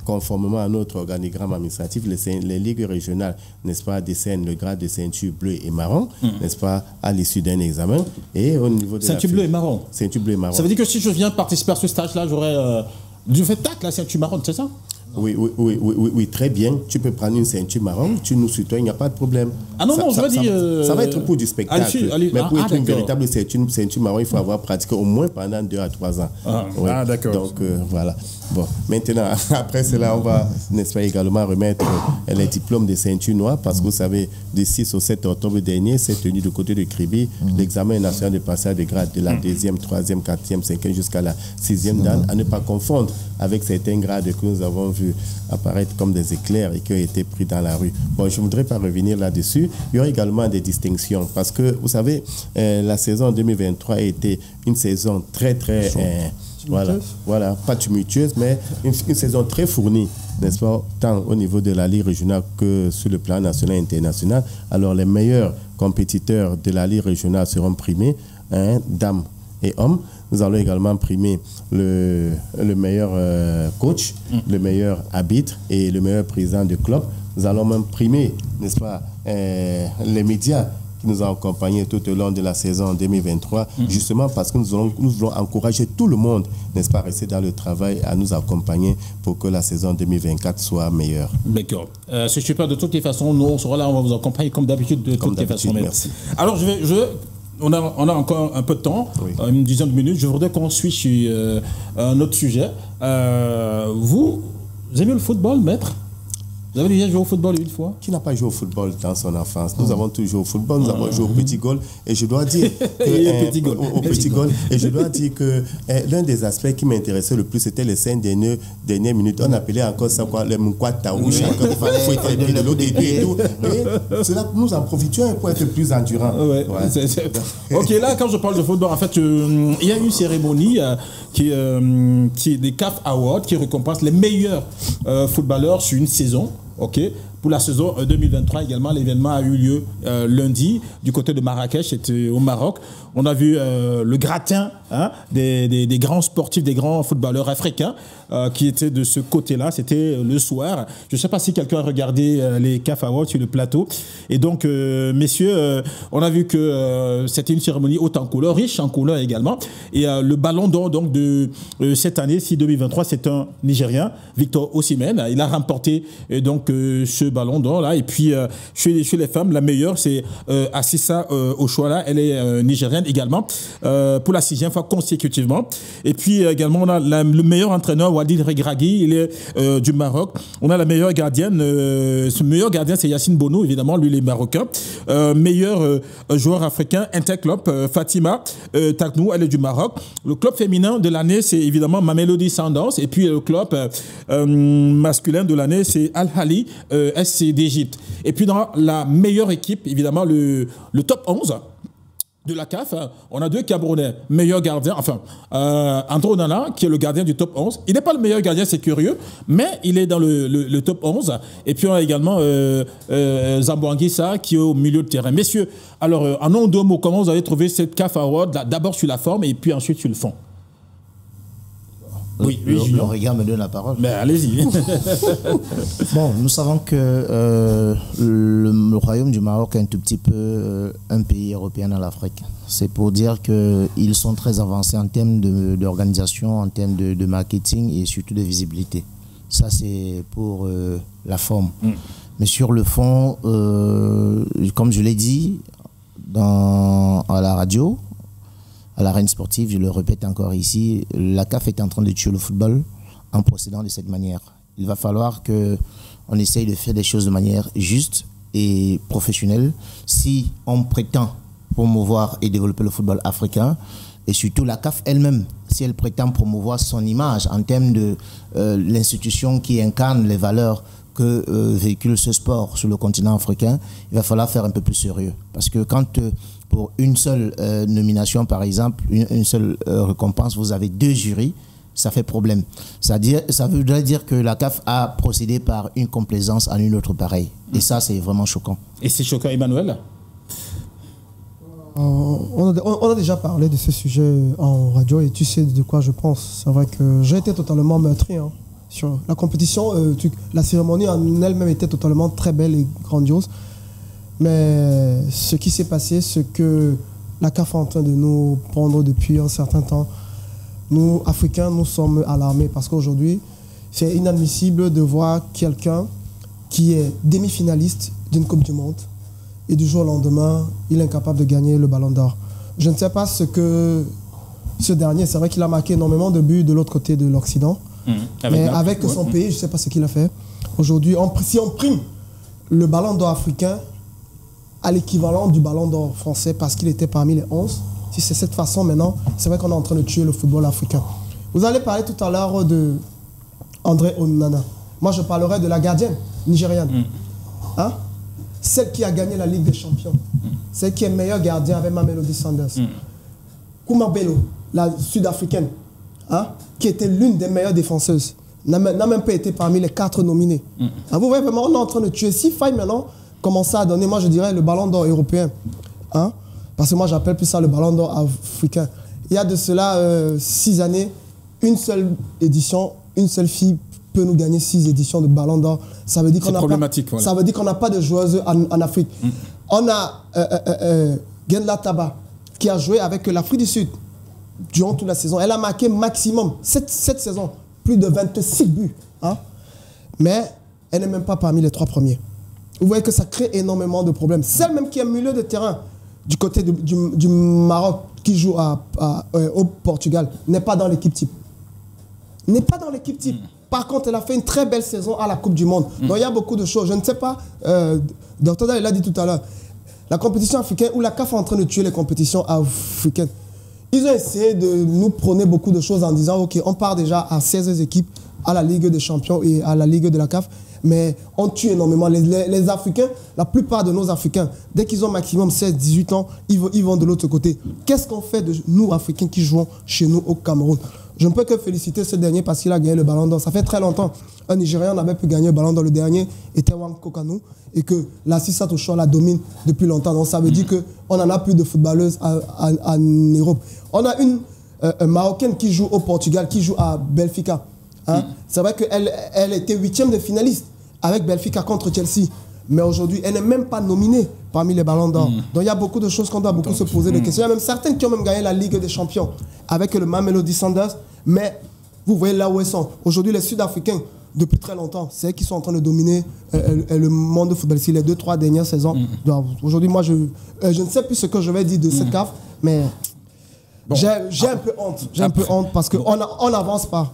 conformément à notre organigramme administratif, les ligues régionales, n'est-ce pas, décernent le grade de ceinture bleue et marron, n'est-ce pas, à l'issue d'un examen. Et au niveau de ceinture bleue et marron. Ceinture bleue et marron. Ça veut dire que si je viens participer à ce stage-là, j'aurais du fait tac la ceinture marron, c'est ça? Oui, très bien. Tu peux prendre une ceinture marron, tu nous suis toi, il n'y a pas de problème. Ah non, je veux dire... Ça va être pour du spectacle. Mais pour être une véritable ceinture marron, il faut avoir pratiqué au moins pendant 2 à 3 ans. D'accord. Donc, voilà. Bon, maintenant, après cela, on va, n'est-ce pas, également remettre les diplômes de ceinture noire, parce que vous savez, du 6 au 7 octobre dernier, c'est tenu du côté de Kribi, l'examen national de passage de grade de la 2e, 3e, 4e, 5e jusqu'à la 6e dan, à ne pas confondre avec certains grades que nous avons vu apparaître comme des éclairs et qui ont été pris dans la rue. Bon, je ne voudrais pas revenir là-dessus. Il y aura également des distinctions, parce que, vous savez, la saison 2023 a été une saison très, voilà, pas tumultueuse, mais une saison très fournie, n'est-ce pas, tant au niveau de la Ligue régionale que sur le plan national et international. Alors, les meilleurs compétiteurs de la Ligue régionale seront primés, dames et hommes. Nous allons également primer le meilleur coach, le meilleur arbitre et le meilleur président de club. Nous allons même primer, n'est-ce pas, les médias qui nous ont accompagnés tout au long de la saison 2023, justement parce que nous voulons encourager tout le monde, n'est-ce pas, à rester dans le travail, à nous accompagner pour que la saison 2024 soit meilleure. D'accord. C'est super. De toutes les façons, nous, on sera là, on va vous accompagner comme d'habitude, de toutes les façons. Merci. Alors, on a encore un peu de temps, une dizaine de minutes. Je voudrais qu'on suive sur un autre sujet. Vous aimez le football, maître? Vous avez déjà joué au football une fois? Qui n'a pas joué au football dans son enfance? Nous avons tous joué au football, nous avons joué au petit goal, et je dois dire que l'un des aspects qui m'intéressait le plus, c'était les 5 dernières minutes. On appelait encore ça quoi, le mkwata, où chacun faut être de l'autre et tout. Et cela, nous en profitions pour être plus endurants. Ok, là, quand je parle de football, en fait, il y a une cérémonie qui est des CAF Awards, qui récompense les meilleurs footballeurs sur une saison. Ok. Pour la saison 2023 également, l'événement a eu lieu lundi du côté de Marrakech, c'était au Maroc. On a vu le gratin des grands sportifs, des grands footballeurs africains qui étaient de ce côté-là. C'était le soir. Je ne sais pas si quelqu'un a regardé les CAF Awards sur le plateau. Et donc, messieurs, on a vu que c'était une cérémonie haute en couleur, riche en couleur également. Et le ballon d'or donc, de cette année, 2023, c'est un Nigérien, Victor Osimhen. Il a remporté donc ce ballon d'or là. Et puis chez les femmes, la meilleure c'est Assissa Oshoala, elle est nigérienne également pour la 6e fois consécutivement. Et puis également on a le meilleur entraîneur Walid Regragui, il est du Maroc. On a la meilleure gardienne, ce meilleur gardien c'est Yacine Bono évidemment, lui il est marocain. Meilleur joueur africain Interclub Fatima Taknou, elle est du Maroc. Le club féminin de l'année c'est évidemment Mamelodi Sundowns, et puis le club masculin de l'année c'est Al Ahly SC d'Égypte. Et puis dans la meilleure équipe, évidemment, le top 11 de la CAF, on a 2 Camerounais. Meilleur gardien, enfin, Andro Onana, qui est le gardien du top 11. Il n'est pas le meilleur gardien, c'est curieux, mais il est dans le top 11. Et puis on a également Zambo Anguissa, qui est au milieu de terrain. Messieurs, alors, en un ou deux mots, comment vous avez trouvé cette CAF Award, d'abord sur la forme et puis ensuite sur le fond? Oui, le regard me donne la parole. Ben, allez-y. Bon, nous savons que le royaume du Maroc est un tout petit peu un pays européen dans l'Afrique. C'est pour dire qu'ils sont très avancés en termes d'organisation, en termes de marketing et surtout de visibilité. Ça, c'est pour la forme. Mais sur le fond, comme je l'ai dit à la radio, à l'arène sportive, je le répète encore ici, la CAF est en train de tuer le football en procédant de cette manière. Il va falloir qu'on essaye de faire des choses de manière juste et professionnelle. Si on prétend promouvoir et développer le football africain, et surtout la CAF elle-même, si elle prétend promouvoir son image en termes de l'institution qui incarne les valeurs que véhicule ce sport sur le continent africain, il va falloir faire un peu plus sérieux. Parce que quand pour une seule nomination, par exemple, une seule récompense, vous avez 2 jurys, ça fait problème. Ça voudrait dire que la CAF a procédé par une complaisance à une autre pareille. Et ça, c'est vraiment choquant. Et c'est choquant, Emmanuel? On a déjà parlé de ce sujet en radio et tu sais de quoi je pense. C'est vrai que j'ai été totalement meurtri sur la compétition. La cérémonie en elle-même était totalement très belle et grandiose. Mais ce qui s'est passé, ce que la CAF est en train de nous prendre depuis un certain temps, nous, Africains, nous sommes alarmés parce qu'aujourd'hui, c'est inadmissible de voir quelqu'un qui est demi-finaliste d'une Coupe du Monde et du jour au lendemain, il est incapable de gagner le Ballon d'Or. Je ne sais pas ce que ce dernier, c'est vrai qu'il a marqué énormément de buts de l'autre côté de l'Occident, mais avec son pays, je ne sais pas ce qu'il a fait. Aujourd'hui, si on prime le Ballon d'Or africain à l'équivalent du Ballon d'Or français parce qu'il était parmi les 11, si c'est cette façon maintenant, c'est vrai qu'on est en train de tuer le football africain. Vous allez parler tout à l'heure de André Onana. Moi, je parlerai de la gardienne nigériane. Hein? Celle qui a gagné la Ligue des Champions. Celle qui est meilleure gardien avec Mamelodi Sundowns. Kouma Bello, la sud-africaine, hein? Qui était l'une des meilleures défenseuses, n'a même pas été parmi les 4 nominés. Hein, vous voyez vraiment, on est en train de tuer. Si faille maintenant commencer à donner, moi je dirais, le Ballon d'Or européen. Hein? Parce que moi, j'appelle plus ça le Ballon d'Or africain. Il y a de cela 6 années, une seule édition, une seule fille peut nous gagner 6 éditions de Ballon d'Or. Ça veut dire qu'on n'a pas de joueuses en Afrique. On a Gendla Taba, qui a joué avec l'Afrique du Sud durant toute la saison. Elle a marqué maximum, cette saison, plus de 26 buts. Hein? Mais elle n'est même pas parmi les 3 premiers. Vous voyez que ça crée énormément de problèmes. Celle même qui est milieu de terrain, du côté du Maroc, qui joue au Portugal, n'est pas dans l'équipe type. N'est pas dans l'équipe type. Par contre, elle a fait une très belle saison à la Coupe du Monde. Donc il y a beaucoup de choses. Je ne sais pas, Dr. Dal l'a dit tout à l'heure, la compétition africaine, où la CAF est en train de tuer les compétitions africaines. Ils ont essayé de nous prôner beaucoup de choses en disant, ok, on part déjà à 16 équipes à la Ligue des Champions et à la Ligue de la CAF. Mais on tue énormément. Les Africains, la plupart de nos Africains, dès qu'ils ont maximum 16-18 ans, ils vont de l'autre côté. Qu'est-ce qu'on fait de nous, Africains, qui jouons chez nous au Cameroun? Je ne peux que féliciter ce dernier parce qu'il a gagné le Ballon d'Or. Ça fait très longtemps. Un Nigérian n'avait pu gagner le Ballon d'Or. Le dernier était Wankwo Kanu et que la Cissat Ochoa la domine depuis longtemps. Donc ça veut dire qu'on n'en a plus de footballeuses en Europe. On a une Marocaine qui joue au Portugal, qui joue à Benfica. Hein? C'est vrai qu'elle était 8e de finaliste avec Benfica contre Chelsea. Mais aujourd'hui, elle n'est même pas nominée parmi les Ballons d'Or. Donc il y a beaucoup de choses qu'on doit beaucoup se poser des questions. Il y a même certaines qui ont même gagné la Ligue des Champions avec le Mamelodi Sundowns. Mais vous voyez là où elles sont. Aujourd'hui, les Sud-Africains, depuis très longtemps, c'est eux qui sont en train de dominer le monde de football. Ici, les 2-3 dernières saisons. Aujourd'hui, moi, je ne sais plus ce que je vais dire de cette CAF, mais bon, j'ai un peu honte. J'ai un peu honte parce qu'on n'avance pas.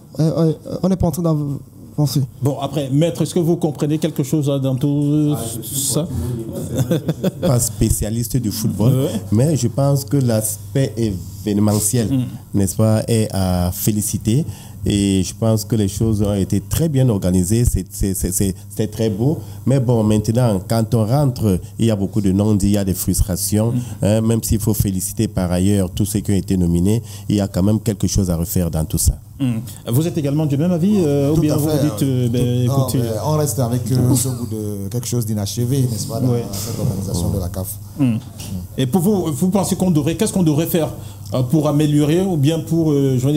On n'est pas en train d'avancer. Bon, après, maître, est-ce que vous comprenez quelque chose dans tout ça? Pas spécialiste du football, mais je pense que l'aspect événementiel, n'est-ce pas, est à féliciter. Et je pense que les choses ont été très bien organisées, c'est très beau. Mais bon, maintenant, quand on rentre, il y a beaucoup de non-dits, il y a des frustrations. Même s'il faut féliciter par ailleurs tous ceux qui ont été nominés, il y a quand même quelque chose à refaire dans tout ça. Vous êtes également du même avis ou bien vous dites, écoutez... On reste avec ce bout de quelque chose d'inachevé, n'est-ce pas, dans cette organisation de la CAF. Et pour vous pensez qu'est-ce qu'on devrait faire pour améliorer ou bien pour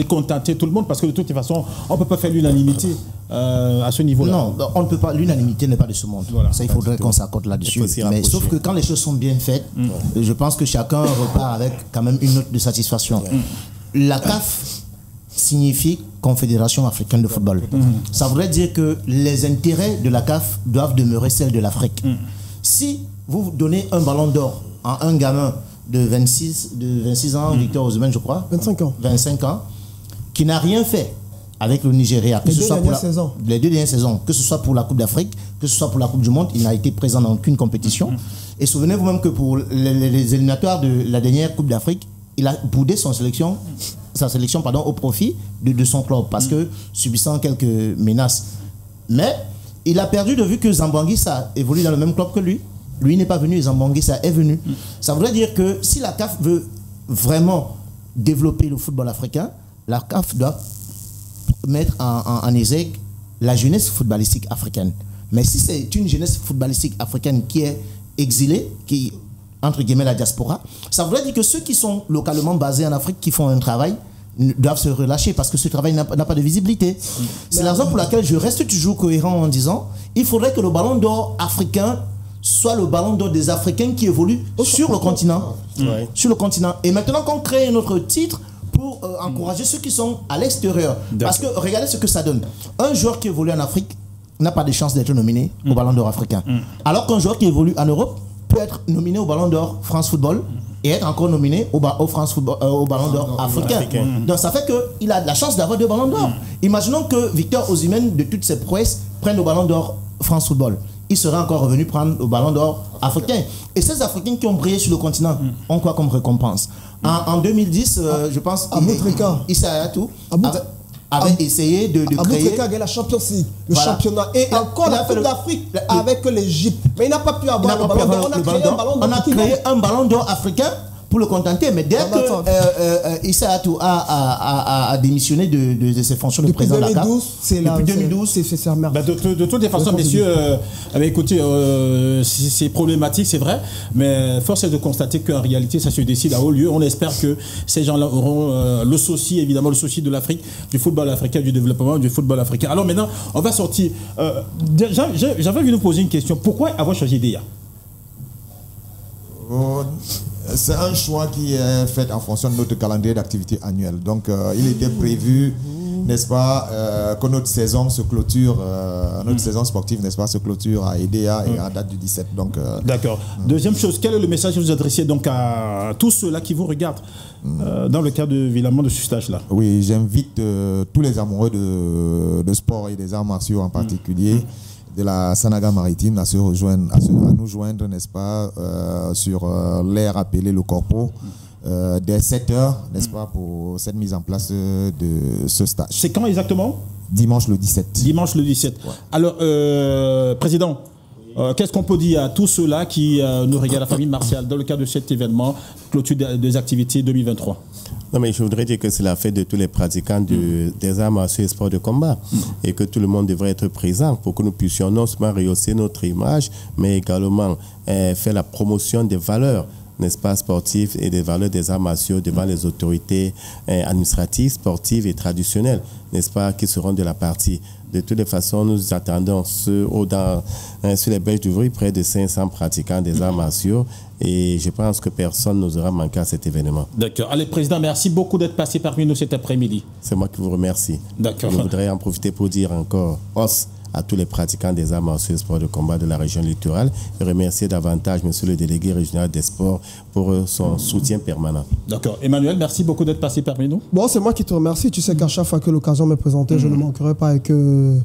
contenter tout le monde? Parce que de toute façon, on ne peut pas faire l'unanimité à ce niveau-là. Non, on ne peut pas. L'unanimité n'est pas de ce monde. Voilà. Ça, il faudrait qu'on s'accorde là-dessus. Mais sauf que quand les choses sont bien faites, je pense que chacun repart avec quand même une note de satisfaction. La CAF signifie Confédération africaine de football. Ça voudrait dire que les intérêts de la CAF doivent demeurer celles de l'Afrique. Si vous donnez un ballon d'or à un gamin de 26 ans, Victor Osimhen, je crois. 25 ans, qui n'a rien fait avec le Nigeria. Que ce soit pour les 2 dernières saisons, que ce soit pour la Coupe d'Afrique, que ce soit pour la Coupe du Monde, il n'a été présent dans aucune compétition. Et souvenez-vous même que pour les éliminatoires de la dernière Coupe d'Afrique, il a boudé sa sélection au profit de son club, parce que subissant quelques menaces. Mais il a perdu de vue que Zambanguissa évolue dans le même club que lui. Lui n'est pas venu, Zambanguissa est venu. Ça voudrait dire que si la CAF veut vraiment développer le football africain, la CAF doit mettre en exergue la jeunesse footballistique africaine. Mais si c'est une jeunesse footballistique africaine qui est exilée, qui entre guillemets la diaspora, ça voudrait dire que ceux qui sont localement basés en Afrique, qui font un travail, doivent se relâcher parce que ce travail n'a pas de visibilité. C'est la raison pour laquelle je reste toujours cohérent en disant il faudrait que le ballon d'or africain soit le ballon d'or des Africains qui évoluent sur le continent. Sur le continent. Et maintenant qu'on crée un autre titre pour encourager ceux qui sont à l'extérieur. Parce que regardez ce que ça donne. Un joueur qui évolue en Afrique n'a pas de chance d'être nominé au ballon d'or africain. Alors qu'un joueur qui évolue en Europe peut être nominé au ballon d'or France Football et être encore nominé au ballon d'or africain. Donc ça fait qu'il a de la chance d'avoir 2 ballons d'or. Imaginons que Victor Osimhen, de toutes ses prouesses, prenne le ballon d'or France Football. Il serait encore revenu prendre le ballon d'or africain. Et ces Africains qui ont brillé sur le continent ont quoi comme récompense? En 2010, je pense, Issa Hayatou avait essayé de créer... la Champions League, le championnat, et encore la Coupe d'Afrique avec l'Égypte. Mais il n'a pas pu avoir le ballon d'or. On a créé un ballon d'or africain pour le contenter, mais dès que Issa Hayatou a démissionné de ses fonctions de président de la CAF, depuis 2012, c'est un merde. De toutes les façons, messieurs, écoutez, c'est problématique, c'est vrai, mais force est de constater qu'en réalité, ça se décide à haut lieu. On espère que ces gens-là auront le souci, évidemment, le souci de l'Afrique, du football africain, du développement du football africain. Alors maintenant, on va sortir. J'avais envie de vous poser une question. Pourquoi avoir choisi DEA? C'est un choix qui est fait en fonction de notre calendrier d'activité annuel. Donc, il était prévu, n'est-ce pas, que notre saison se clôture, notre saison sportive, n'est-ce pas, se clôture à EDEA et à date du 17. D'accord. Deuxième chose, quel est le message que vous adressez donc à tous ceux-là qui vous regardent dans le cadre évidemment de ce stage-là? Oui, j'invite tous les amoureux de sport et des arts martiaux en particulier, de la Sanaga maritime à nous joindre, n'est-ce pas, sur l'air appelé le Corpo, dès 7h, n'est-ce pas, pour cette mise en place de ce stage. C'est quand exactement? Dimanche le 17. Dimanche le 17. Ouais. Alors, Président, qu'est-ce qu'on peut dire à tous ceux-là qui nous regardent, la famille martiale, dans le cadre de cet événement, clôture des activités 2023? Non, mais je voudrais dire que c'est la fête de tous les pratiquants des arts martiaux et sports de combat et que tout le monde devrait être présent pour que nous puissions non seulement rehausser notre image, mais également faire la promotion des valeurs, n'est-ce pas, sportives et des valeurs des arts martiaux devant les autorités administratives, sportives et traditionnelles, n'est-ce pas, qui seront de la partie. De toutes les façons, nous attendons sur les berges d'Ouvry près de 500 pratiquants des arts martiaux et je pense que personne n'osera manquer à cet événement. D'accord. Allez, Président, merci beaucoup d'être passé parmi nous cet après-midi. C'est moi qui vous remercie. D'accord. Je voudrais en profiter pour dire encore à tous les pratiquants des arts martiaux et sports de combat de la région littorale et remercier davantage Monsieur le délégué régional des sports pour son soutien permanent. D'accord. Emmanuel, merci beaucoup d'être passé parmi nous. Bon, c'est moi qui te remercie. Tu sais qu'à chaque fois que l'occasion m'est présentée, je ne manquerai pas et que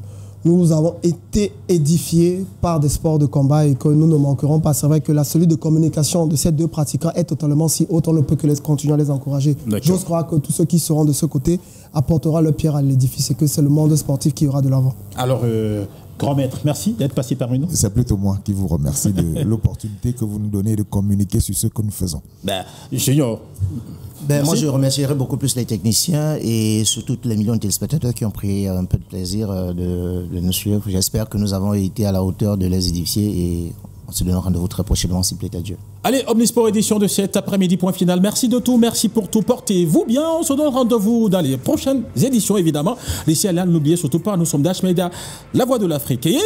nous avons été édifiés par des sports de combat et que nous ne manquerons pas. C'est vrai que la cellule de communication de ces 2 pratiquants est totalement si haute, on ne peut que continuer à les encourager. J'ose croire que tous ceux qui seront de ce côté apporteront leur pierre à l'édifice et que c'est le monde sportif qui aura de l'avant. Alors, grand maître, merci d'être passé parmi nous. C'est plutôt moi qui vous remercie de l'opportunité que vous nous donnez de communiquer sur ce que nous faisons. Junior. Moi, je remercierai beaucoup plus les techniciens et surtout les millions de téléspectateurs qui ont pris un peu de plaisir de nous suivre. J'espère que nous avons été à la hauteur de les édifier et on se donne rendez-vous très prochainement, s'il plaît à Dieu. Allez, Omnisport édition de cet après-midi, point final. Merci de tout, merci pour tout. Portez-vous bien. On se donne rendez-vous dans les prochaines éditions, évidemment. D'ici à là, n'oubliez surtout pas, nous sommes Dash Media, la voix de l'Afrique. Et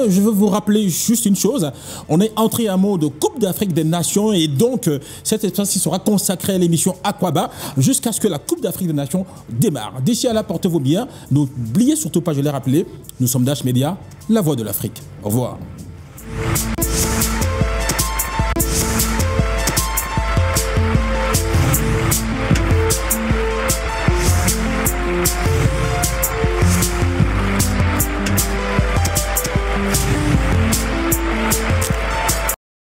je veux vous rappeler juste une chose. On est entré en mode Coupe d'Afrique des Nations et donc cet espace sera consacré à l'émission Aquaba jusqu'à ce que la Coupe d'Afrique des Nations démarre. D'ici à là, portez-vous bien. N'oubliez surtout pas, je l'ai rappelé, nous sommes Dash Media, la voix de l'Afrique. Au revoir.